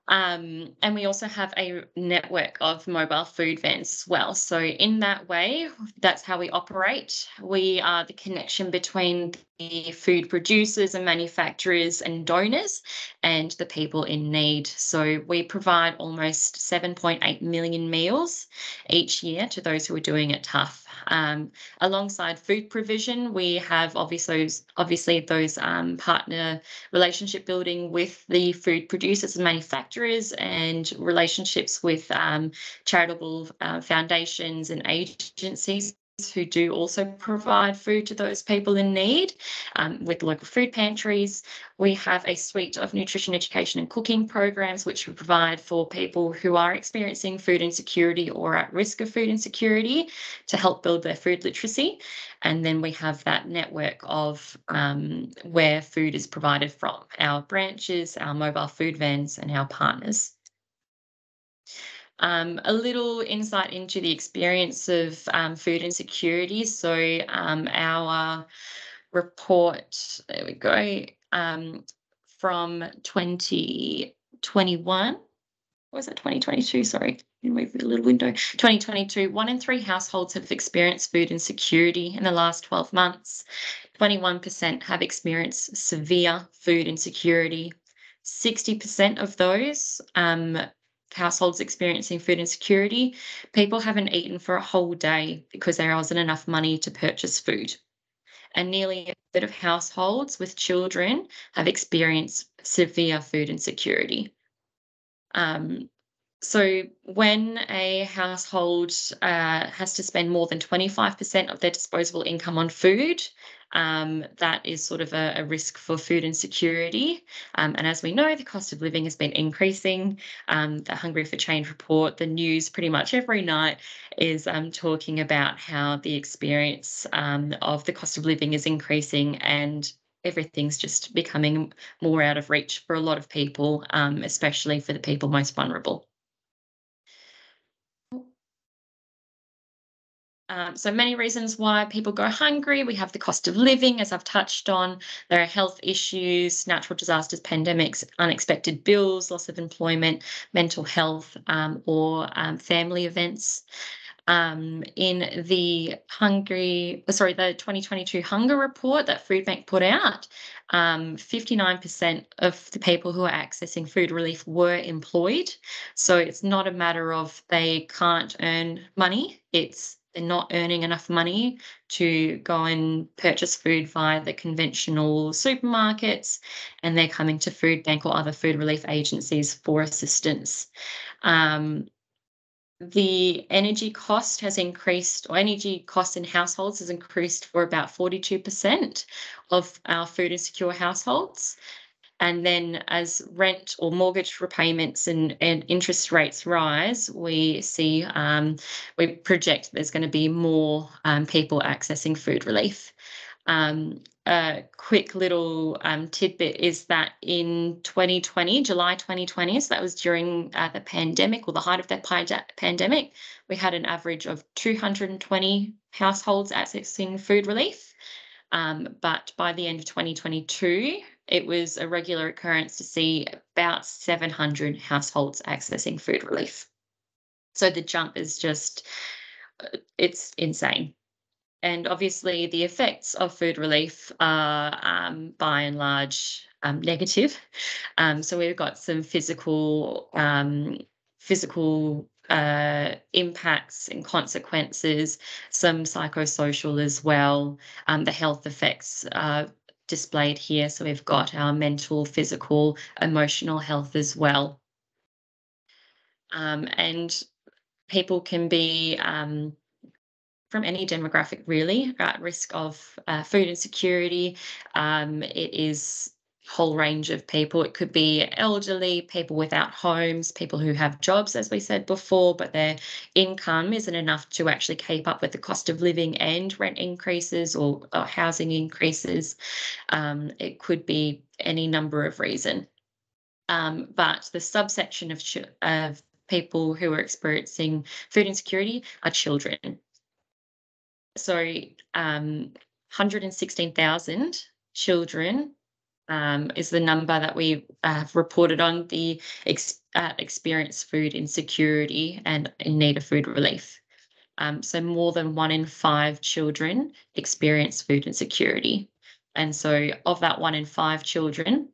And we also have a network of mobile food vans as well. So in that way, that's how we operate. We are the connection between the food producers and manufacturers and donors and the people in need. So we provide almost 7.8 million meals each year to those who are doing it tough. Alongside food provision, we have obviously those partner relationship building with the food producers and manufacturers and relationships with charitable foundations and agencies who do also provide food to those people in need with local food pantries. We have a suite of nutrition education and cooking programs which we provide for people who are experiencing food insecurity or at risk of food insecurity to help build their food literacy. And then we have that network of where food is provided from, our branches, our mobile food vans and our partners. A little insight into the experience of food insecurity. So our report, there we go, from 2021. Or was it 2022? Sorry, move the little window. 2022, 1 in 3 households have experienced food insecurity in the last 12 months. 21% have experienced severe food insecurity. 60% of those households experiencing food insecurity, people haven't eaten for a whole day because there wasn't enough money to purchase food. And nearly a third of households with children have experienced severe food insecurity. So when a household has to spend more than 25% of their disposable income on food, that is sort of a risk for food insecurity. And as we know, the cost of living has been increasing. The Hungry for Change report, the news pretty much every night is talking about how the experience of the cost of living is increasing, and everything's just becoming more out of reach for a lot of people, especially for the people most vulnerable. So many reasons why people go hungry. We have the cost of living, as I've touched on. There are health issues, natural disasters, pandemics, unexpected bills, loss of employment, mental health, or family events. In the 2022 hunger report that Foodbank put out, 59% of the people who are accessing food relief were employed. So it's not a matter of they can't earn money. It's they're not earning enough money to go and purchase food via the conventional supermarkets, and they're coming to Foodbank or other food relief agencies for assistance. The energy cost has increased, or energy cost in households has increased for about 42% of our food insecure households. And then as rent or mortgage repayments and interest rates rise, we see, we project there's going to be more people accessing food relief. A quick little tidbit is that in 2020, July 2020, so that was during the pandemic, or the height of that pandemic, we had an average of 220 households accessing food relief. But by the end of 2022, it was a regular occurrence to see about 700 households accessing food relief. So the jump is just, it's insane. And obviously the effects of food relief are by and large negative. So we've got some physical impacts and consequences, some psychosocial as well. The health effects are displayed here. So we've got our mental, physical, emotional health as well. And people can be from any demographic really at risk of food insecurity. It is a whole range of people. It could be elderly, people without homes, people who have jobs, as we said before, but their income isn't enough to actually keep up with the cost of living and rent increases or housing increases. It could be any number of reasons. But the subsection of people who are experiencing food insecurity are children. So 116,000 children is the number that we have reported on the experience food insecurity and in need of food relief. So more than 1 in 5 children experience food insecurity. And so of that 1 in 5 children,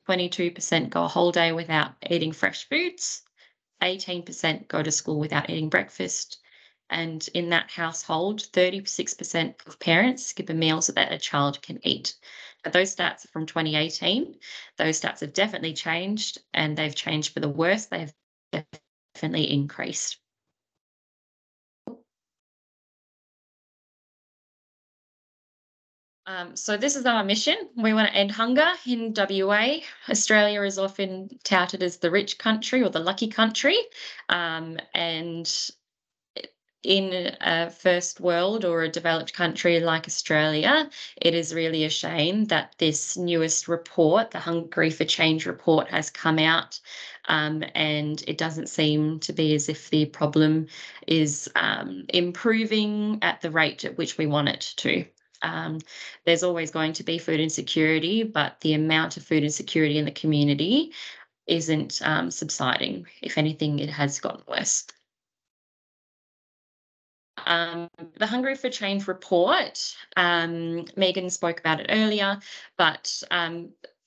22% go a whole day without eating fresh foods, 18% go to school without eating breakfast, and in that household, 36% of parents skip a meal so that a child can eat. Now, those stats are from 2018. Those stats have definitely changed, and they've changed for the worse. They've definitely increased. So this is our mission. We want to end hunger in WA. Australia is often touted as the rich country or the lucky country, and in a first world or a developed country like Australia, it is really a shame that this newest report, the Hungry for Change report, has come out, and it doesn't seem to be as if the problem is improving at the rate at which we want it to. There's always going to be food insecurity, but the amount of food insecurity in the community isn't subsiding. If anything, it has gotten worse. The Hungry for Change report, Megan spoke about it earlier, but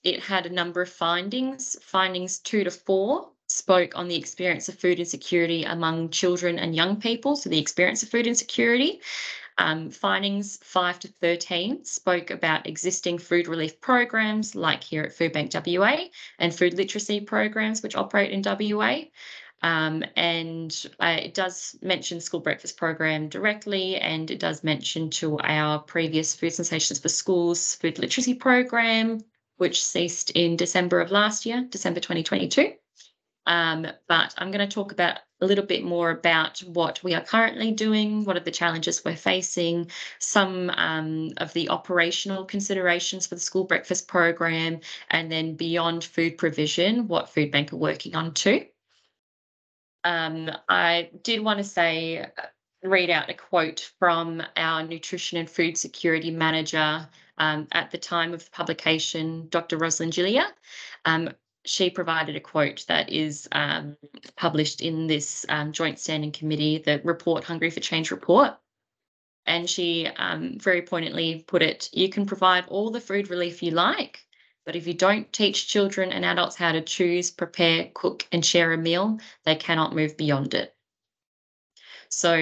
it had a number of findings. Findings 2 to 4 spoke on the experience of food insecurity among children and young people, so the experience of food insecurity. Findings 5 to 13 spoke about existing food relief programs like here at Foodbank WA and food literacy programs which operate in WA. It does mention school breakfast program directly, and it does mention to our previous Food Sensations for Schools food literacy program, which ceased in December of last year, December 2022. But I'm going to talk about a little bit more about what we are currently doing, what are the challenges we're facing, some of the operational considerations for the school breakfast program, and then beyond food provision, what Foodbank are working on too. I did want to read out a quote from our Nutrition and Food Security Manager at the time of the publication, Dr. Rosalind Gillia. She provided a quote that is published in this Joint Standing Committee, the report, Hungry for Change report. And she very poignantly put it, "You can provide all the food relief you like, but if you don't teach children and adults how to choose, prepare, cook, and share a meal, they cannot move beyond it." So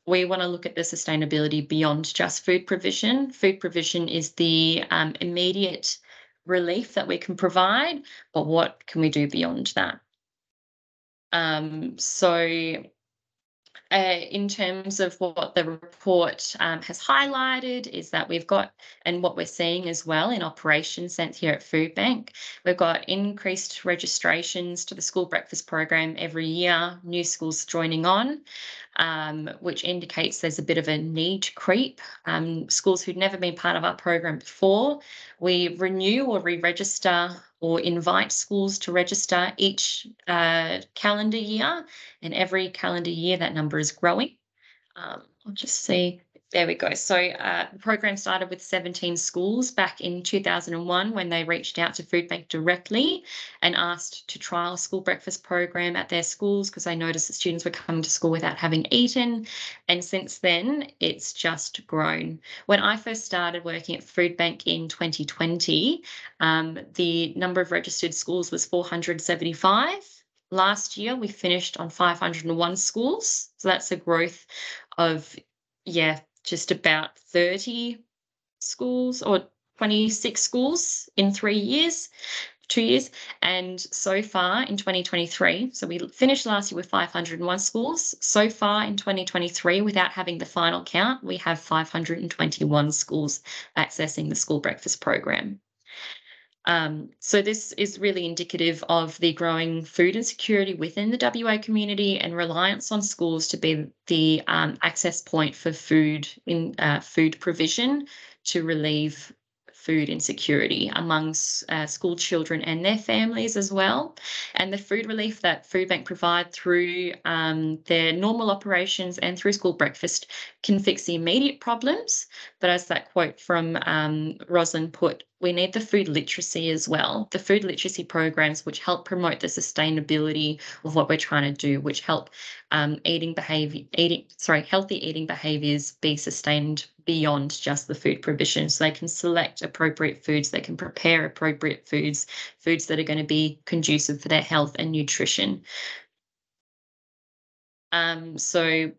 we want to look at the sustainability beyond just food provision. Food provision is the immediate relief that we can provide, but what can we do beyond that? In terms of what the report has highlighted is that we've got, and what we're seeing as well in operations sense here at Foodbank, we've got increased registrations to the school breakfast program every year, new schools joining on, which indicates there's a bit of a need creep. Schools who'd never been part of our program before, we renew or re-register or invite schools to register each calendar year, and every calendar year that number is growing. I'll just see. There we go. So the program started with 17 schools back in 2001 when they reached out to Foodbank directly and asked to trial a school breakfast program at their schools because they noticed that students were coming to school without having eaten. And since then, it's just grown. When I first started working at Foodbank in 2020, the number of registered schools was 475. Last year, we finished on 501 schools. So that's a growth of, just about 30 schools or 26 schools in 2 years. And so far in 2023, so we finished last year with 501 schools. So far in 2023, without having the final count, we have 521 schools accessing the school breakfast program. So this is really indicative of the growing food insecurity within the WA community and reliance on schools to be the access point for food provision to relieve food insecurity amongst school children and their families as well. And the food relief that Foodbank provide through their normal operations and through school breakfast can fix the immediate problems. But as that quote from Rosalind put, we need the food literacy as well. The food literacy programs which help promote the sustainability of what we're trying to do, which help healthy eating behaviours be sustained beyond just the food provision. So they can select appropriate foods, they can prepare appropriate foods that are going to be conducive for their health and nutrition. So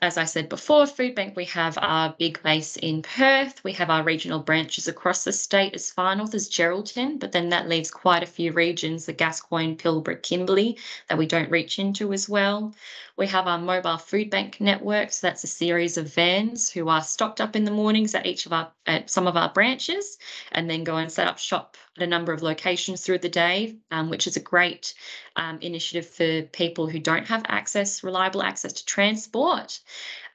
as I said before, Foodbank, we have our big base in Perth. We have our regional branches across the state as far north as Geraldton, but then that leaves quite a few regions, the Gascoyne, Pilbara, Kimberley, that we don't reach into as well. We have our mobile food bank network, so that's a series of vans who are stocked up in the mornings at some of our branches, and then go and set up shop at a number of locations through the day, which is a great initiative for people who don't have reliable access to transport,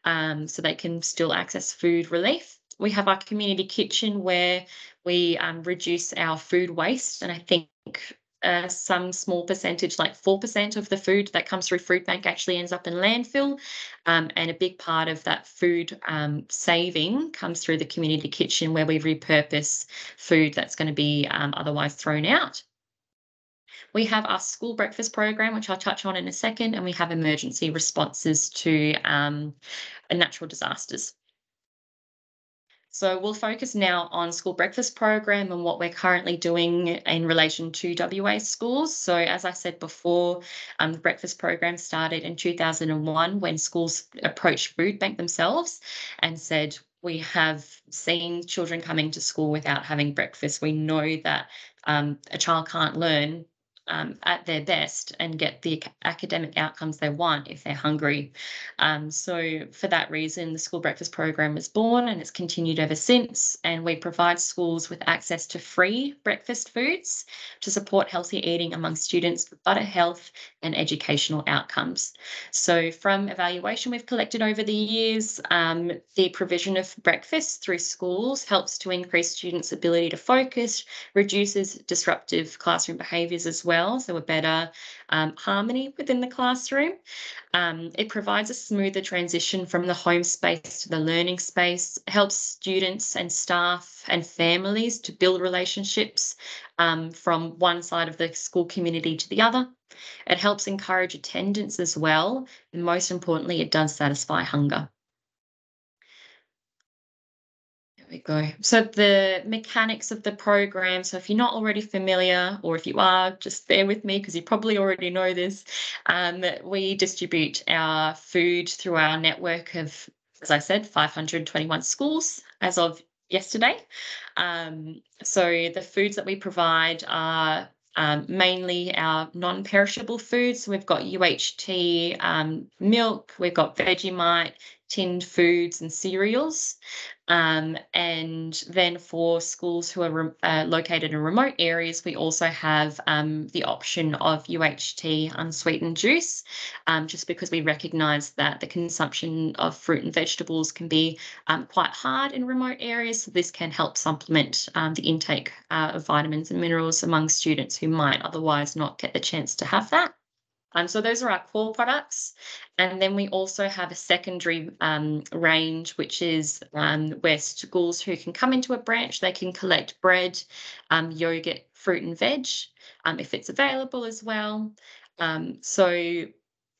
so they can still access food relief. We have our community kitchen where we reduce our food waste, and I think some small percentage, like 4% of the food that comes through food bank actually ends up in landfill. And a big part of that food saving comes through the community kitchen, where we repurpose food that's going to be otherwise thrown out. We have our school breakfast program, which I'll touch on in a second, and we have emergency responses to natural disasters. So we'll focus now on school breakfast program and what we're currently doing in relation to WA schools. So as I said before, the breakfast program started in 2001 when schools approached Food Bank themselves and said, we have seen children coming to school without having breakfast. We know that a child can't learn at their best and get the academic outcomes they want if they're hungry. So for that reason, the school breakfast program was born, and it's continued ever since. And we provide schools with access to free breakfast foods to support healthy eating among students for better health and educational outcomes. So from evaluation we've collected over the years, the provision of breakfast through schools helps to increase students' ability to focus, reduces disruptive classroom behaviours as well, so a better harmony within the classroom. It provides a smoother transition from the home space to the learning space, helps students and staff and families to build relationships from one side of the school community to the other. It helps encourage attendance as well, and most importantly, it does satisfy hunger. We go. So the mechanics of the program. So if you're not already familiar, or if you are, just bear with me because you probably already know this. We distribute our food through our network of, as I said, 521 schools as of yesterday. So the foods that we provide are mainly our non-perishable foods. So we've got UHT milk, we've got Vegemite, tinned foods and cereals. And then for schools who are located in remote areas, we also have the option of UHT unsweetened juice, just because we recognise that the consumption of fruit and vegetables can be quite hard in remote areas. So this can help supplement the intake of vitamins and minerals among students who might otherwise not get the chance to have that. So those are our core products. And then we also have a secondary range, which is where schools who can come into a branch, they can collect bread, yogurt, fruit and veg, if it's available as well. So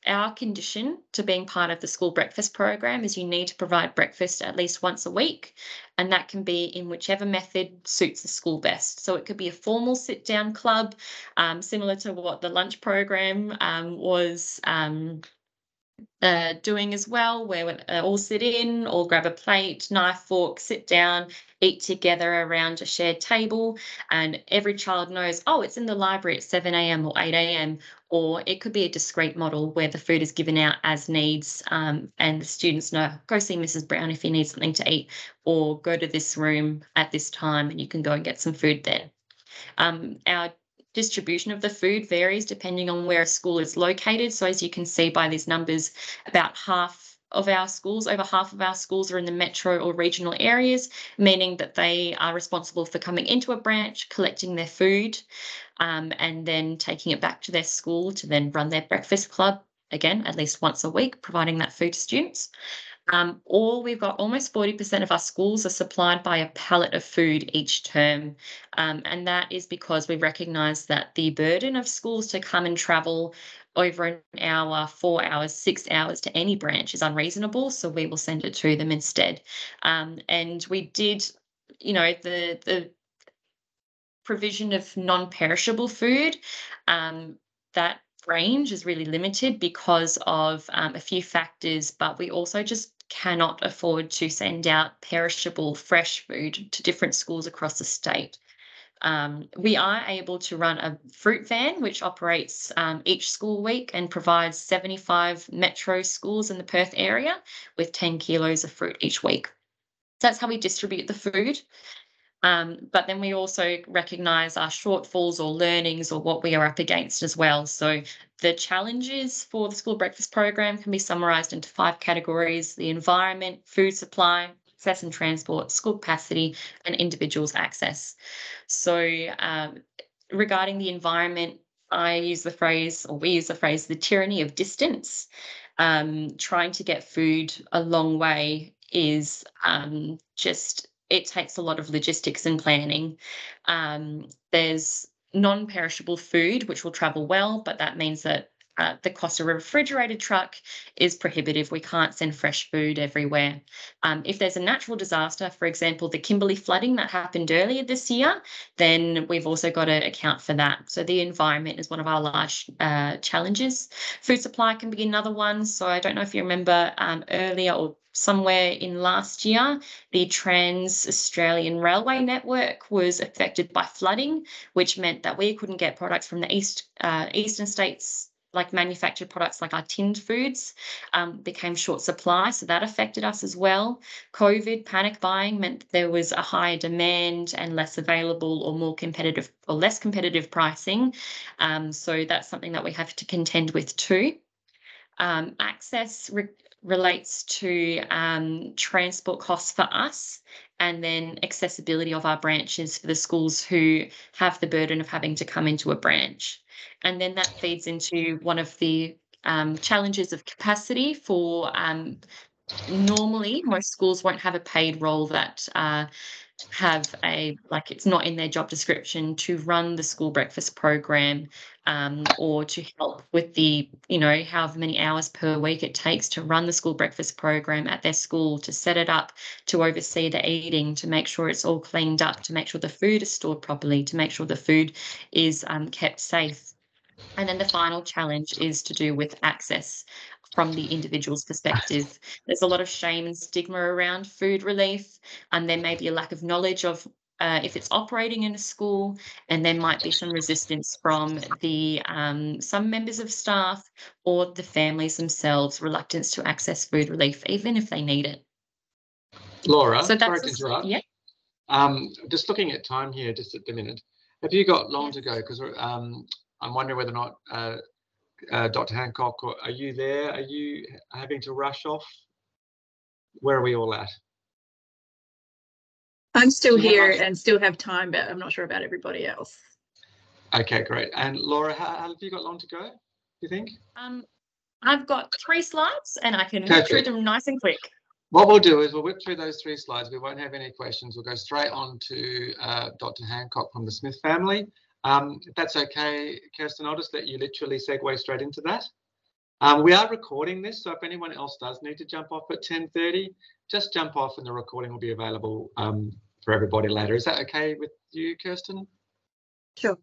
our condition to being part of the school breakfast program is you need to provide breakfast at least once a week, and that can be in whichever method suits the school best. So it could be a formal sit-down club, similar to what the lunch program was doing as well, where we all sit in, all grab a plate, knife, fork, sit down, eat together around a shared table, and every child knows, oh, it's in the library at 7 a.m. or 8 a.m. Or it could be a discrete model where the food is given out as needs, and the students know, go see Mrs. Brown if you need something to eat, or go to this room at this time and you can go and get some food there. Our distribution of the food varies depending on where a school is located. So as you can see by these numbers, about half of our schools, over half of our schools are in the metro or regional areas, meaning that they are responsible for coming into a branch, collecting their food, and then taking it back to their school to then run their breakfast club, again, at least once a week, providing that food to students. Or we've got almost 40% of our schools are supplied by a pallet of food each term. And that is because we recognise that the burden of schools to come and travel over an hour, 4 hours, 6 hours to any branch is unreasonable. So we will send it to them instead. And we did, the provision of non-perishable food, that range is really limited because of a few factors, but we also just cannot afford to send out perishable fresh food to different schools across the state. We are able to run a fruit van, which operates each school week and provides 75 metro schools in the Perth area with 10 kilos of fruit each week. So that's how we distribute the food. But then we also recognise our shortfalls or learnings or what we are up against as well. So the challenges for the school breakfast program can be summarised into 5 categories: the environment, food supply, access and transport, school capacity, and individuals' access. So regarding the environment, I use the phrase, or we use the phrase, the tyranny of distance. Trying to get food a long way is it takes a lot of logistics and planning. There's non-perishable food which will travel well, but that means that the cost of a refrigerated truck is prohibitive. We can't send fresh food everywhere. If there's a natural disaster, for example, the Kimberley flooding that happened earlier this year, then we've also got to account for that. So the environment is one of our large challenges. Food supply can be another one. So I don't know if you remember earlier or somewhere in last year, the Trans-Australian Railway network was affected by flooding, which meant that we couldn't get products from the eastern states, like manufactured products like our tinned foods, became short supply. So that affected us as well. COVID panic buying meant that there was a higher demand and less available or more competitive or less competitive pricing. So that's something that we have to contend with too. Access relates to transport costs for us, and then accessibility of our branches for the schools who have the burden of having to come into a branch. And then that feeds into one of the challenges of capacity for normally most schools won't have a paid role that have it's not in their job description to run the school breakfast program, or to help with the, however many hours per week it takes to run the school breakfast program at their school, to set it up, to oversee the eating, to make sure it's all cleaned up, to make sure the food is stored properly, to make sure the food is kept safe. And then the final challenge is to do with access from the individual's perspective. There's a lot of shame and stigma around food relief, and there may be a lack of knowledge of if it's operating in a school, and there might be some resistance from the some members of staff or the families themselves, reluctance to access food relief, even if they need it. Laura, So sorry to interrupt. Yeah. Just looking at time here, just at the minute. Have you got long to go? Because I'm wondering whether or not Dr. Hancock, are you there? Are you having to rush off? Where are we all at? I'm still here and still have time, but I'm not sure about everybody else. Okay, great. And Laura, how have you got long to go, do you think? I've got 3 slides and I can whip through them nice and quick. What we'll do is we'll whip through those 3 slides. We won't have any questions. We'll go straight on to Dr. Hancock from the Smith family. If that's okay, Kirsten, I'll just let you literally segue straight into that. We are recording this, so if anyone else does need to jump off at 10:30, just jump off and the recording will be available for everybody later. Is that okay with you, Kirsten? Sure.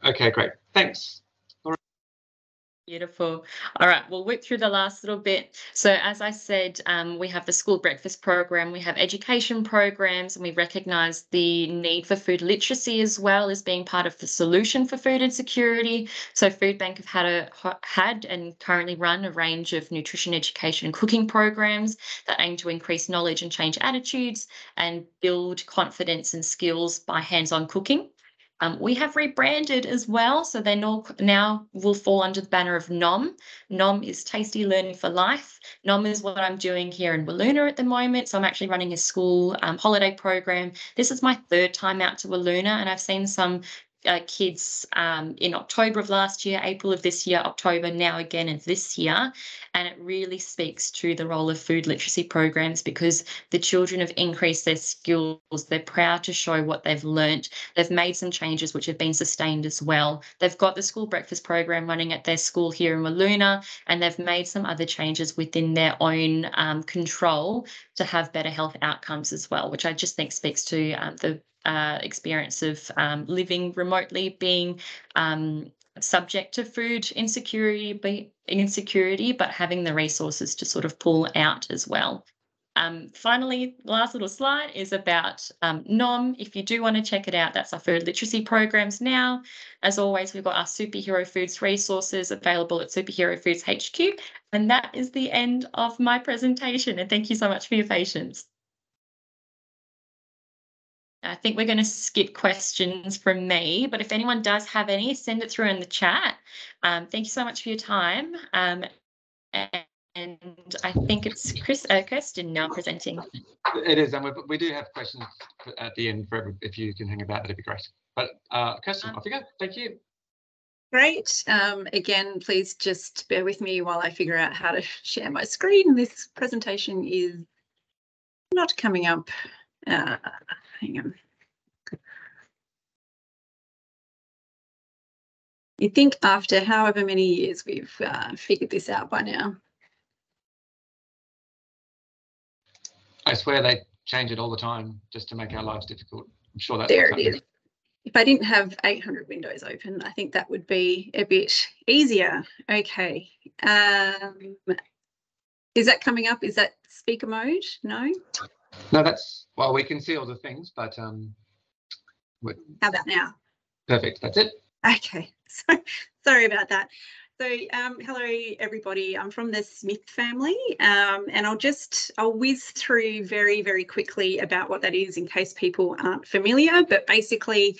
Okay, great. Thanks. Beautiful. All right, we'll whip through the last little bit. So as I said, we have the school breakfast program, we have education programs, and we recognise the need for food literacy as well as being part of the solution for food insecurity. So Food Bank have had and currently run a range of nutrition education and cooking programs that aim to increase knowledge and change attitudes and build confidence and skills by hands-on cooking. We have rebranded as well, so they now will fall under the banner of NOM. NOM is Tasty Learning for Life. NOM is what I'm doing here in Wiluna at the moment, so I'm actually running a school holiday program. This is my 3rd time out to Wiluna, and I've seen some kids in October of last year, April of this year, October now again of this year, and it really speaks to the role of food literacy programs because the children have increased their skills. They're proud to show what they've learnt. They've made some changes which have been sustained as well. They've got the school breakfast program running at their school here in Wiluna, and they've made some other changes within their own control to have better health outcomes as well, which I just think speaks to the experience of living remotely, being subject to food insecurity, but having the resources to sort of pull out as well. Finally, the last little slide is about NOM. If you do want to check it out, that's our food literacy programs now. As always, we've got our Superhero Foods resources available at Superhero Foods HQ. And that is the end of my presentation. And thank you so much for your patience. I think we're going to skip questions from me, but if anyone does have any, send it through in the chat. Thank you so much for your time. And I think it's Kirsten now presenting. It is, and we do have questions at the end. If you can hang about, that'd be great. But Kirsten, off you go. Thank you. Great. Again, please just bear with me while I figure out how to share my screen. This presentation is not coming up. Hang on. You'd think after however many years we've figured this out by now. I swear they change it all the time just to make our lives difficult. I'm sure that's There what's it happening. is. If I didn't have 800 windows open, I think that would be a bit easier. Okay. Is that coming up? Is that speaker mode? No? No, that's, well, we can see all the things, but How about now? perfect. That's it. Okay, so sorry about that. So hello everybody, I'm from the Smith family, and I'll whiz through very, very quickly about what that is in case people aren't familiar, but basically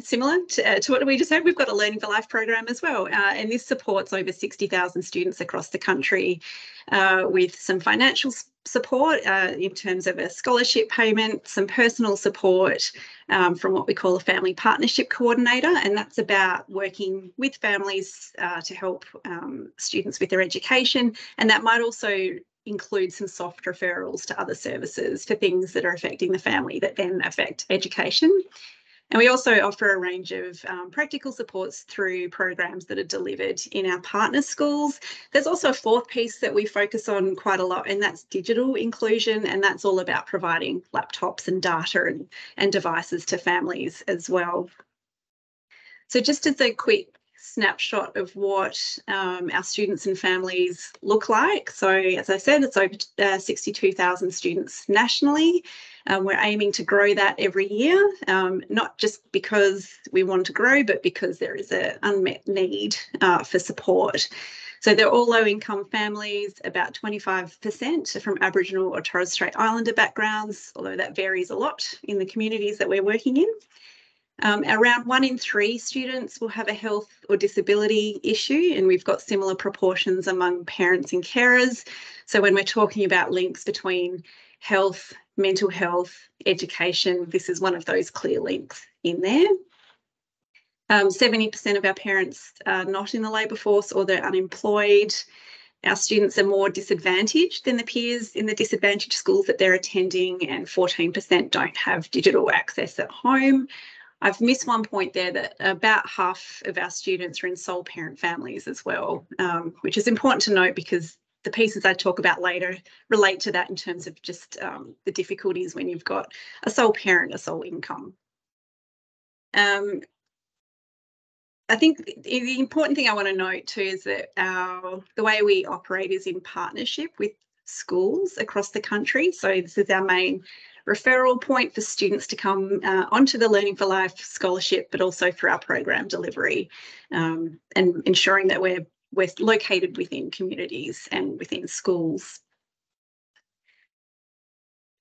similar to what we just said, we've got a Learning for Life program as well, and this supports over 60,000 students across the country with some financial support in terms of a scholarship payment, some personal support from what we call a family partnership coordinator, and that's about working with families to help students with their education, and that might also include some soft referrals to other services for things that are affecting the family that then affect education. And we also offer a range of practical supports through programs that are delivered in our partner schools. There's also a fourth piece that we focus on quite a lot, and that's digital inclusion, and that's all about providing laptops and data and devices to families as well. So just as a quick snapshot of what our students and families look like. So as I said, it's over 62,000 students nationally. We're aiming to grow that every year, not just because we want to grow, but because there is an unmet need for support. So they're all low-income families, about 25% are from Aboriginal or Torres Strait Islander backgrounds, although that varies a lot in the communities that we're working in. Around 1 in 3 students will have a health or disability issue, and we've got similar proportions among parents and carers. So when we're talking about links between health, mental health, education, this is one of those clear links in there. 70% of our parents are not in the labour force or they're unemployed. Our students are more disadvantaged than the peers in the disadvantaged schools that they're attending, and 14% don't have digital access at home. I've missed one point there, that about half of our students are in sole parent families as well, which is important to note because the pieces I talk about later relate to that in terms of just the difficulties when you've got a sole parent, a sole income. I think the important thing I want to note too is that the way we operate is in partnership with schools across the country. So this is our main referral point for students to come onto the Learning for Life scholarship, but also for our program delivery and ensuring that we're located within communities and within schools.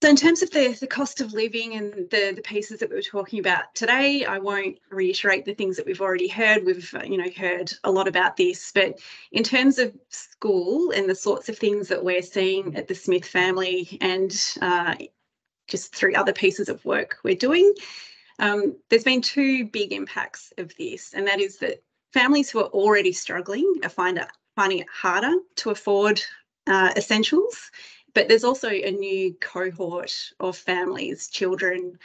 So in terms of the cost of living and the pieces that we were talking about today, I won't reiterate the things that we've already heard. We've heard a lot about this, but in terms of school and the sorts of things that we're seeing at the Smith family and just through other pieces of work we're doing, there's been 2 big impacts of this, and that is that families who are already struggling are finding it harder to afford essentials. But there's also a new cohort of families, children,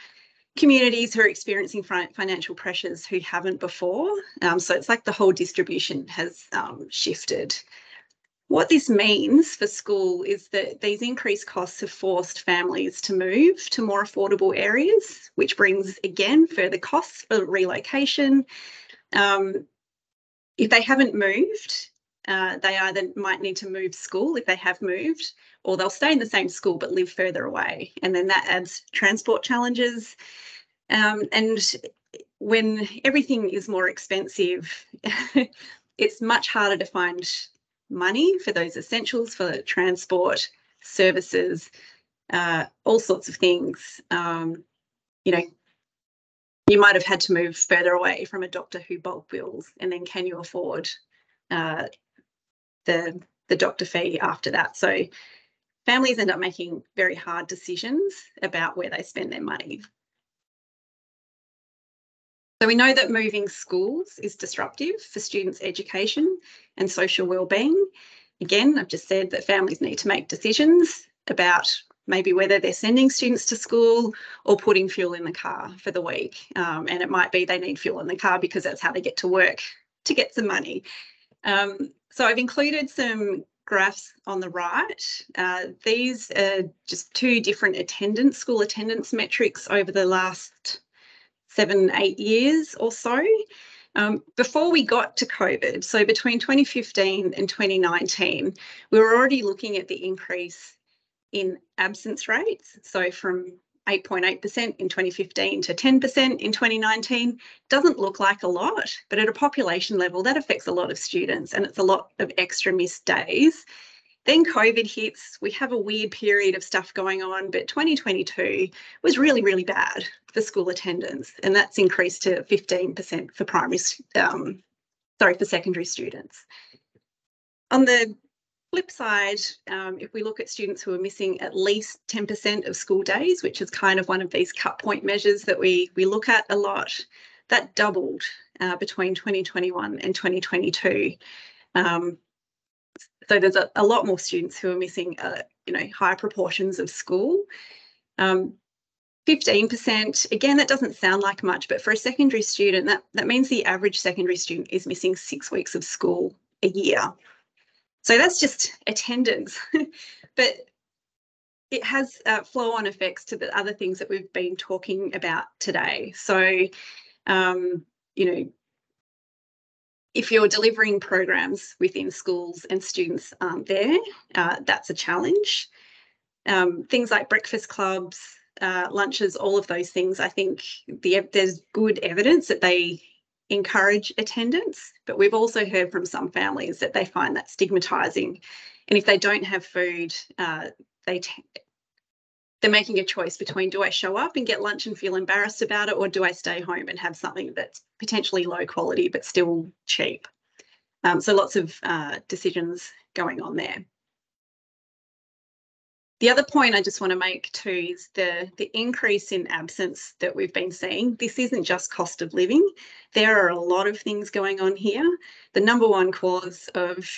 communities who are experiencing financial pressures who haven't before. So it's like the whole distribution has shifted. What this means for school is that these increased costs have forced families to move to more affordable areas, which brings, again, further costs for relocation. If they haven't moved, they either might need to move school if they have moved, or they'll stay in the same school but live further away. And then that adds transport challenges. And when everything is more expensive, it's much harder to find money for those essentials, for transport, services, all sorts of things. You might have had to move further away from a doctor who bulk bills, and then can you afford the doctor fee after that? So families end up making very hard decisions about where they spend their money. So we know that moving schools is disruptive for students' education and social wellbeing. Again, I've just said that families need to make decisions about maybe whether they're sending students to school or putting fuel in the car for the week. And it might be they need fuel in the car because that's how they get to work to get some money. So I've included some graphs on the right. These are just two different school attendance metrics over the last 7-8 years or so. Before we got to COVID, so between 2015 and 2019, we were already looking at the increase in absence rates. So from 8.8% in 2015 to 10% in 2019 doesn't look like a lot, but at a population level, that affects a lot of students and it's a lot of extra missed days. Then COVID hits, we have a weird period of stuff going on, but 2022 was really, really bad for school attendance, and that's increased to 15% for for secondary students. On the flip side, if we look at students who are missing at least 10% of school days, which is kind of one of these cut point measures that we look at a lot, that doubled between 2021 and 2022. So there's a lot more students who are missing, higher proportions of school. 15%, again, that doesn't sound like much, but for a secondary student, that means the average secondary student is missing 6 weeks of school a year. So that's just attendance, but it has flow-on effects to the other things that we've been talking about today. So, if you're delivering programs within schools and students aren't there, that's a challenge. Things like breakfast clubs, lunches, all of those things, I think there's good evidence that they encourage attendance, but we've also heard from some families that they find that stigmatising. And if they don't have food, they're making a choice between, do I show up and get lunch and feel embarrassed about it, or do I stay home and have something that's potentially low quality but still cheap? So lots of decisions going on there. The other point I just want to make too is the increase in absence that we've been seeing. This isn't just cost of living. There are a lot of things going on here. The number one cause of,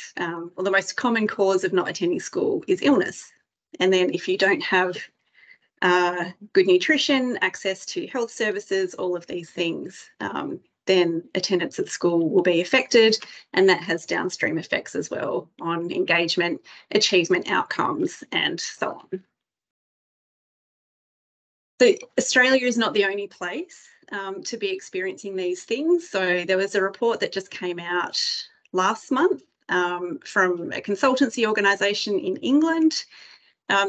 or the most common cause of not attending school is illness. And then if you don't have good nutrition, access to health services, all of these things, then attendance at school will be affected, and that has downstream effects as well on engagement, achievement outcomes, and so on. So Australia is not the only place to be experiencing these things. So there was a report that just came out last month from a consultancy organisation in England.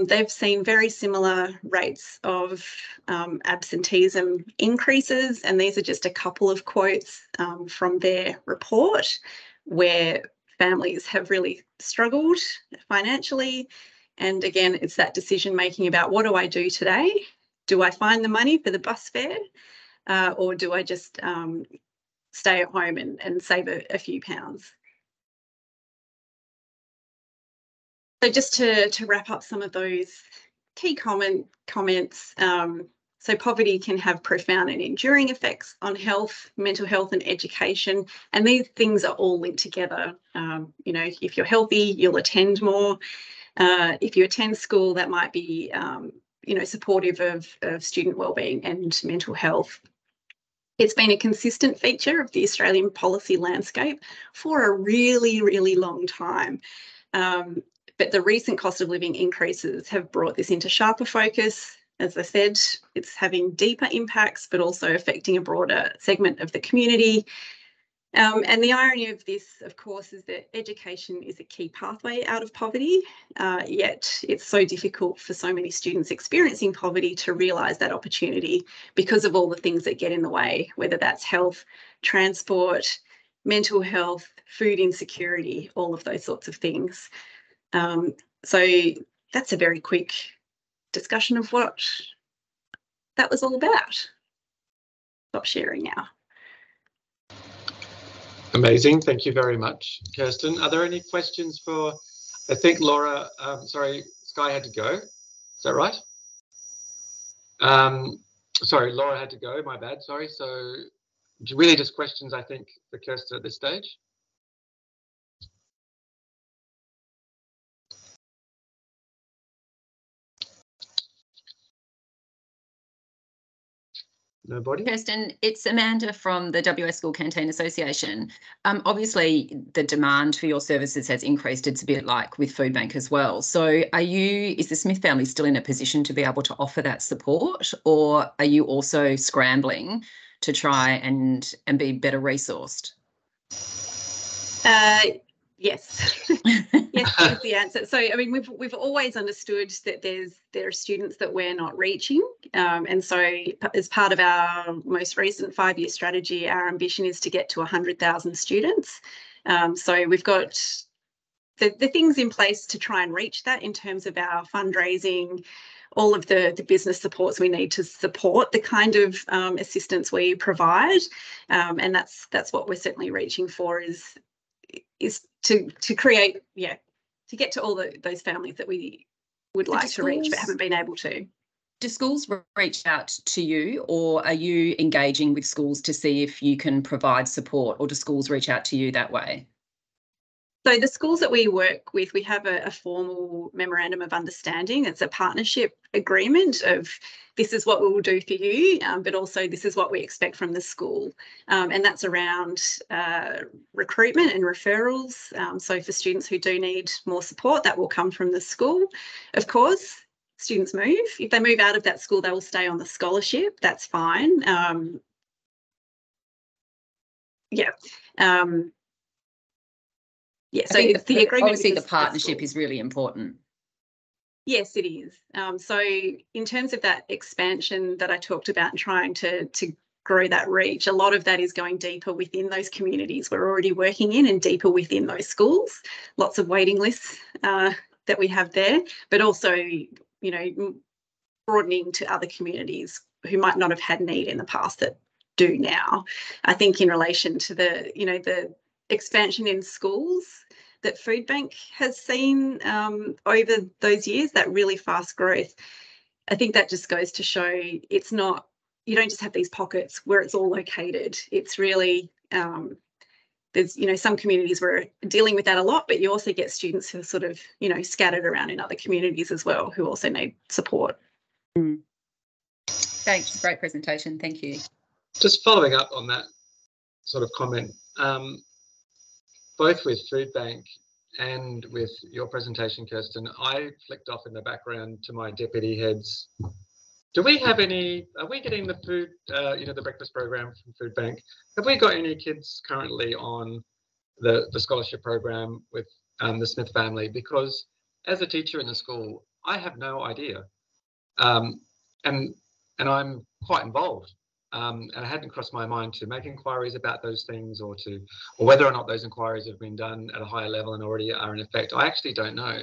They've seen very similar rates of absenteeism increases, and these are just a couple of quotes from their report where families have really struggled financially. And again, it's that decision making about, what do I do today? Do I find the money for the bus fare, or do I just stay at home and save a few pounds? So just to wrap up some of those key comments, so poverty can have profound and enduring effects on health, mental health and education, and these things are all linked together. If you're healthy, you'll attend more. If you attend school, that might be supportive of student wellbeing and mental health. It's been a consistent feature of the Australian policy landscape for a really, really long time. But the recent cost of living increases have brought this into sharper focus. As I said, it's having deeper impacts, but also affecting a broader segment of the community. And the irony of this, of course, is that education is a key pathway out of poverty, yet it's so difficult for so many students experiencing poverty to realise that opportunity because of all the things that get in the way, whether that's health, transport, mental health, food insecurity, all of those sorts of things. So that's a very quick discussion of what that was all about. Stop sharing now. Amazing. Thank you very much, Kirsten. Are there any questions for, I think Laura, sorry, Sky had to go. Is that right? Sorry, Laura had to go, my bad, sorry. So really just questions, I think, for Kirsten at this stage. Nobody? Kirsten, it's Amanda from the WA School Canteen Association. Obviously, the demand for your services has increased. It's a bit like with Food Bank as well. So is the Smith family still in a position to be able to offer that support, or are you also scrambling to try and be better resourced? Yes. Yes is the answer. So, I mean, we've always understood that there are students that we're not reaching. And so as part of our most recent 5-year strategy, our ambition is to get to 100,000 students. So we've got the things in place to try and reach that in terms of our fundraising, all of the business supports we need to support the kind of assistance we provide. And that's what we're certainly reaching for, is to create, to get to all those families that we would like to reach but haven't been able to. Do schools reach out to you, or are you engaging with schools to see if you can provide support, or do schools reach out to you that way? So the schools that we work with, we have a formal memorandum of understanding. It's a partnership agreement of this is what we will do for you, but also this is what we expect from the school. And that's around recruitment and referrals. So for students who do need more support, that will come from the school. Of course, students move. If they move out of that school, they will stay on the scholarship. That's fine. So the agreement, obviously the partnership is really important. Yes, it is. So in terms of that expansion that I talked about and trying to grow that reach, a lot of that is going deeper within those communities we're already working in and deeper within those schools. Lots of waiting lists that we have there, but also, broadening to other communities who might not have had need in the past that do now. I think in relation to the expansion in schools that Food Bank has seen over those years, that really fast growth, I think that just goes to show it's not, you don't just have these pockets where it's all located. It's really, there's, some communities where are dealing with that a lot, but you also get students who are sort of, scattered around in other communities as well who also need support. Thanks, great presentation, thank you. Just following up on that sort of comment, both with Food Bank and with your presentation, Kirsten, I flicked off in the background to my deputy heads. Do we have any, are we getting the food, the breakfast program from Food Bank? Have we got any kids currently on the scholarship program with the Smith family? Because as a teacher in the school, I have no idea. And I'm quite involved. And it hadn't crossed my mind to make inquiries about those things, or whether or not those inquiries have been done at a higher level and already are in effect. I actually don't know.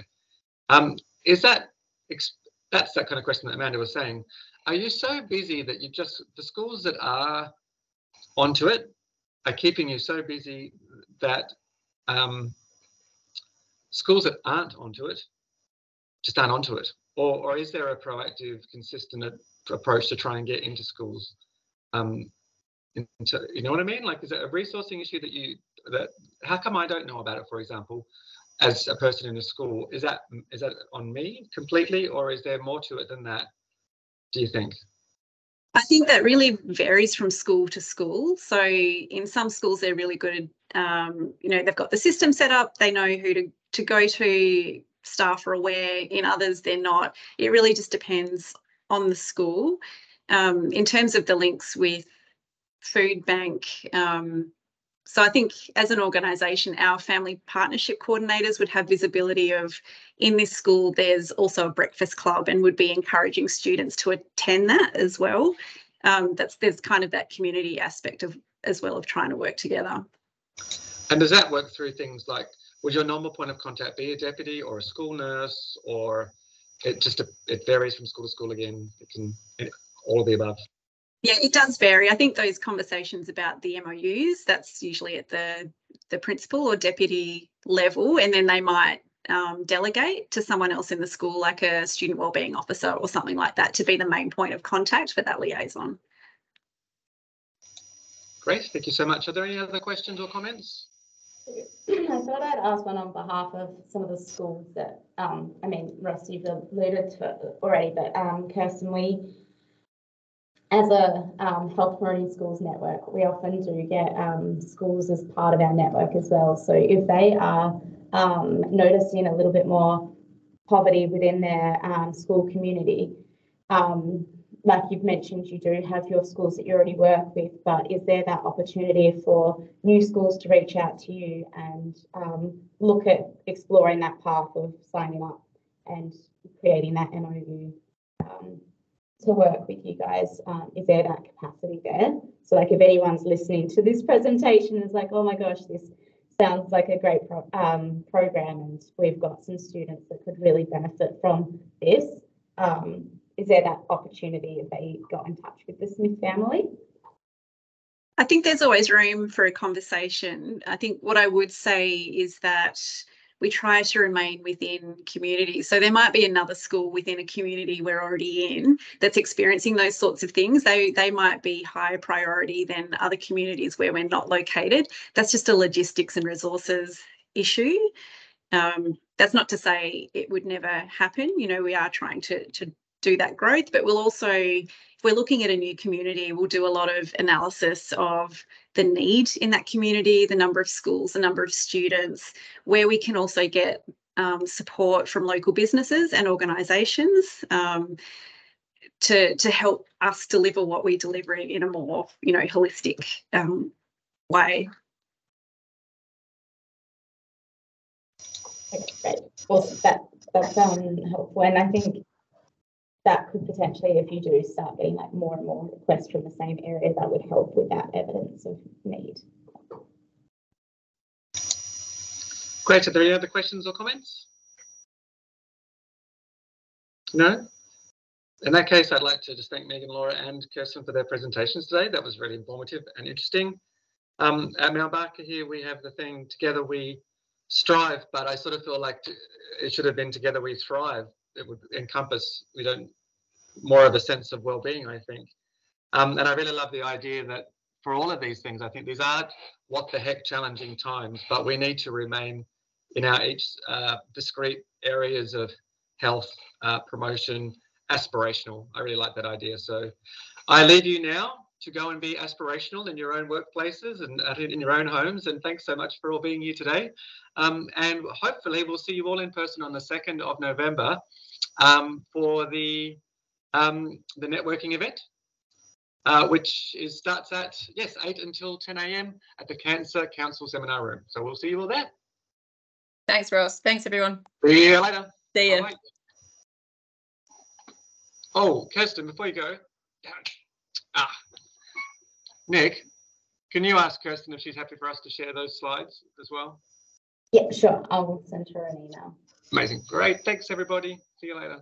That's that kind of question that Amanda was saying. Are you so busy that the schools that are onto it are keeping you so busy that schools that aren't onto it just aren't onto it? Or is there a proactive, consistent approach to try and get into schools? You know what I mean? Like, is it a resourcing issue how come I don't know about it, for example, as a person in a school? Is that on me completely, or is there more to it than that, do you think? I think that really varies from school to school. So in some schools, they're really good. They've got the system set up. They know who to go to. Staff are aware. In others, they're not. It really just depends on the school. In terms of the links with Food Bank, so I think as an organisation, our family partnership coordinators would have visibility of, in this school, there's also a breakfast club, and would be encouraging students to attend that as well. There's kind of that community aspect as well of trying to work together. And does that work through things like, would your normal point of contact be a deputy or a school nurse, or it varies from school to school again? All of the above. Yeah, it does vary. I think those conversations about the MOUs, that's usually at the principal or deputy level, and then they might delegate to someone else in the school, like a student wellbeing officer or something like that, to be the main point of contact for that liaison. Great, thank you so much. Are there any other questions or comments? I thought I'd ask one on behalf of some of the schools that, I mean, Ross, you've alluded to it already, but Kirsten, we, as a health promoting schools network, we often do get schools as part of our network as well. So if they are noticing a little bit more poverty within their school community, like you've mentioned, you do have your schools that you already work with, but is there that opportunity for new schools to reach out to you and look at exploring that path of signing up and creating that MOU to work with you guys? Is there that capacity there? So like if anyone's listening to this presentation is like, oh my gosh, this sounds like a great program and we've got some students that could really benefit from this. Is there that opportunity if they got in touch with the Smith family? I think there's always room for a conversation. I think what I would say is that we try to remain within communities. So there might be another school within a community we're already in that's experiencing those sorts of things. They might be higher priority than other communities where we're not located. That's just a logistics and resources issue. That's not to say it would never happen. You know, we are trying to do that growth, but we'll also, if we're looking at a new community, we'll do a lot of analysis of the need in that community, the number of schools, the number of students, where we can also get support from local businesses and organisations to help us deliver what we deliver in a more, you know, holistic way. Okay, great. Awesome. That's helpful, and I think that could potentially, if you do start getting like more and more requests from the same area, that would help with that evidence of need. Great. Are there any other questions or comments? No? In that case, I'd like to just thank Megan, Laura and Kirsten for their presentations today. That was really informative and interesting. At Mount Barker here, we have the thing, together we strive, but I sort of feel like it should have been together we thrive. It would encompass, more of a sense of well-being, I think. And I really love the idea that for all of these things, I think these are what the heck challenging times, but we need to remain in our each discrete areas of health, promotion, aspirational. I really like that idea. So I leave you now to go and be aspirational in your own workplaces and in your own homes. And thanks so much for all being here today. And hopefully we'll see you all in person on the 2nd of November for the networking event, which starts at, 8 until 10 a.m. at the Cancer Council Seminar Room. So we'll see you all there. Thanks, Ross. Thanks, everyone. See you later. See you. Bye. Oh, Kirsten, before you go, Nick, can you ask Kirsten if she's happy for us to share those slides as well? Yeah, sure. I'll send her an email. Amazing. Great. Thanks, everybody. See you later.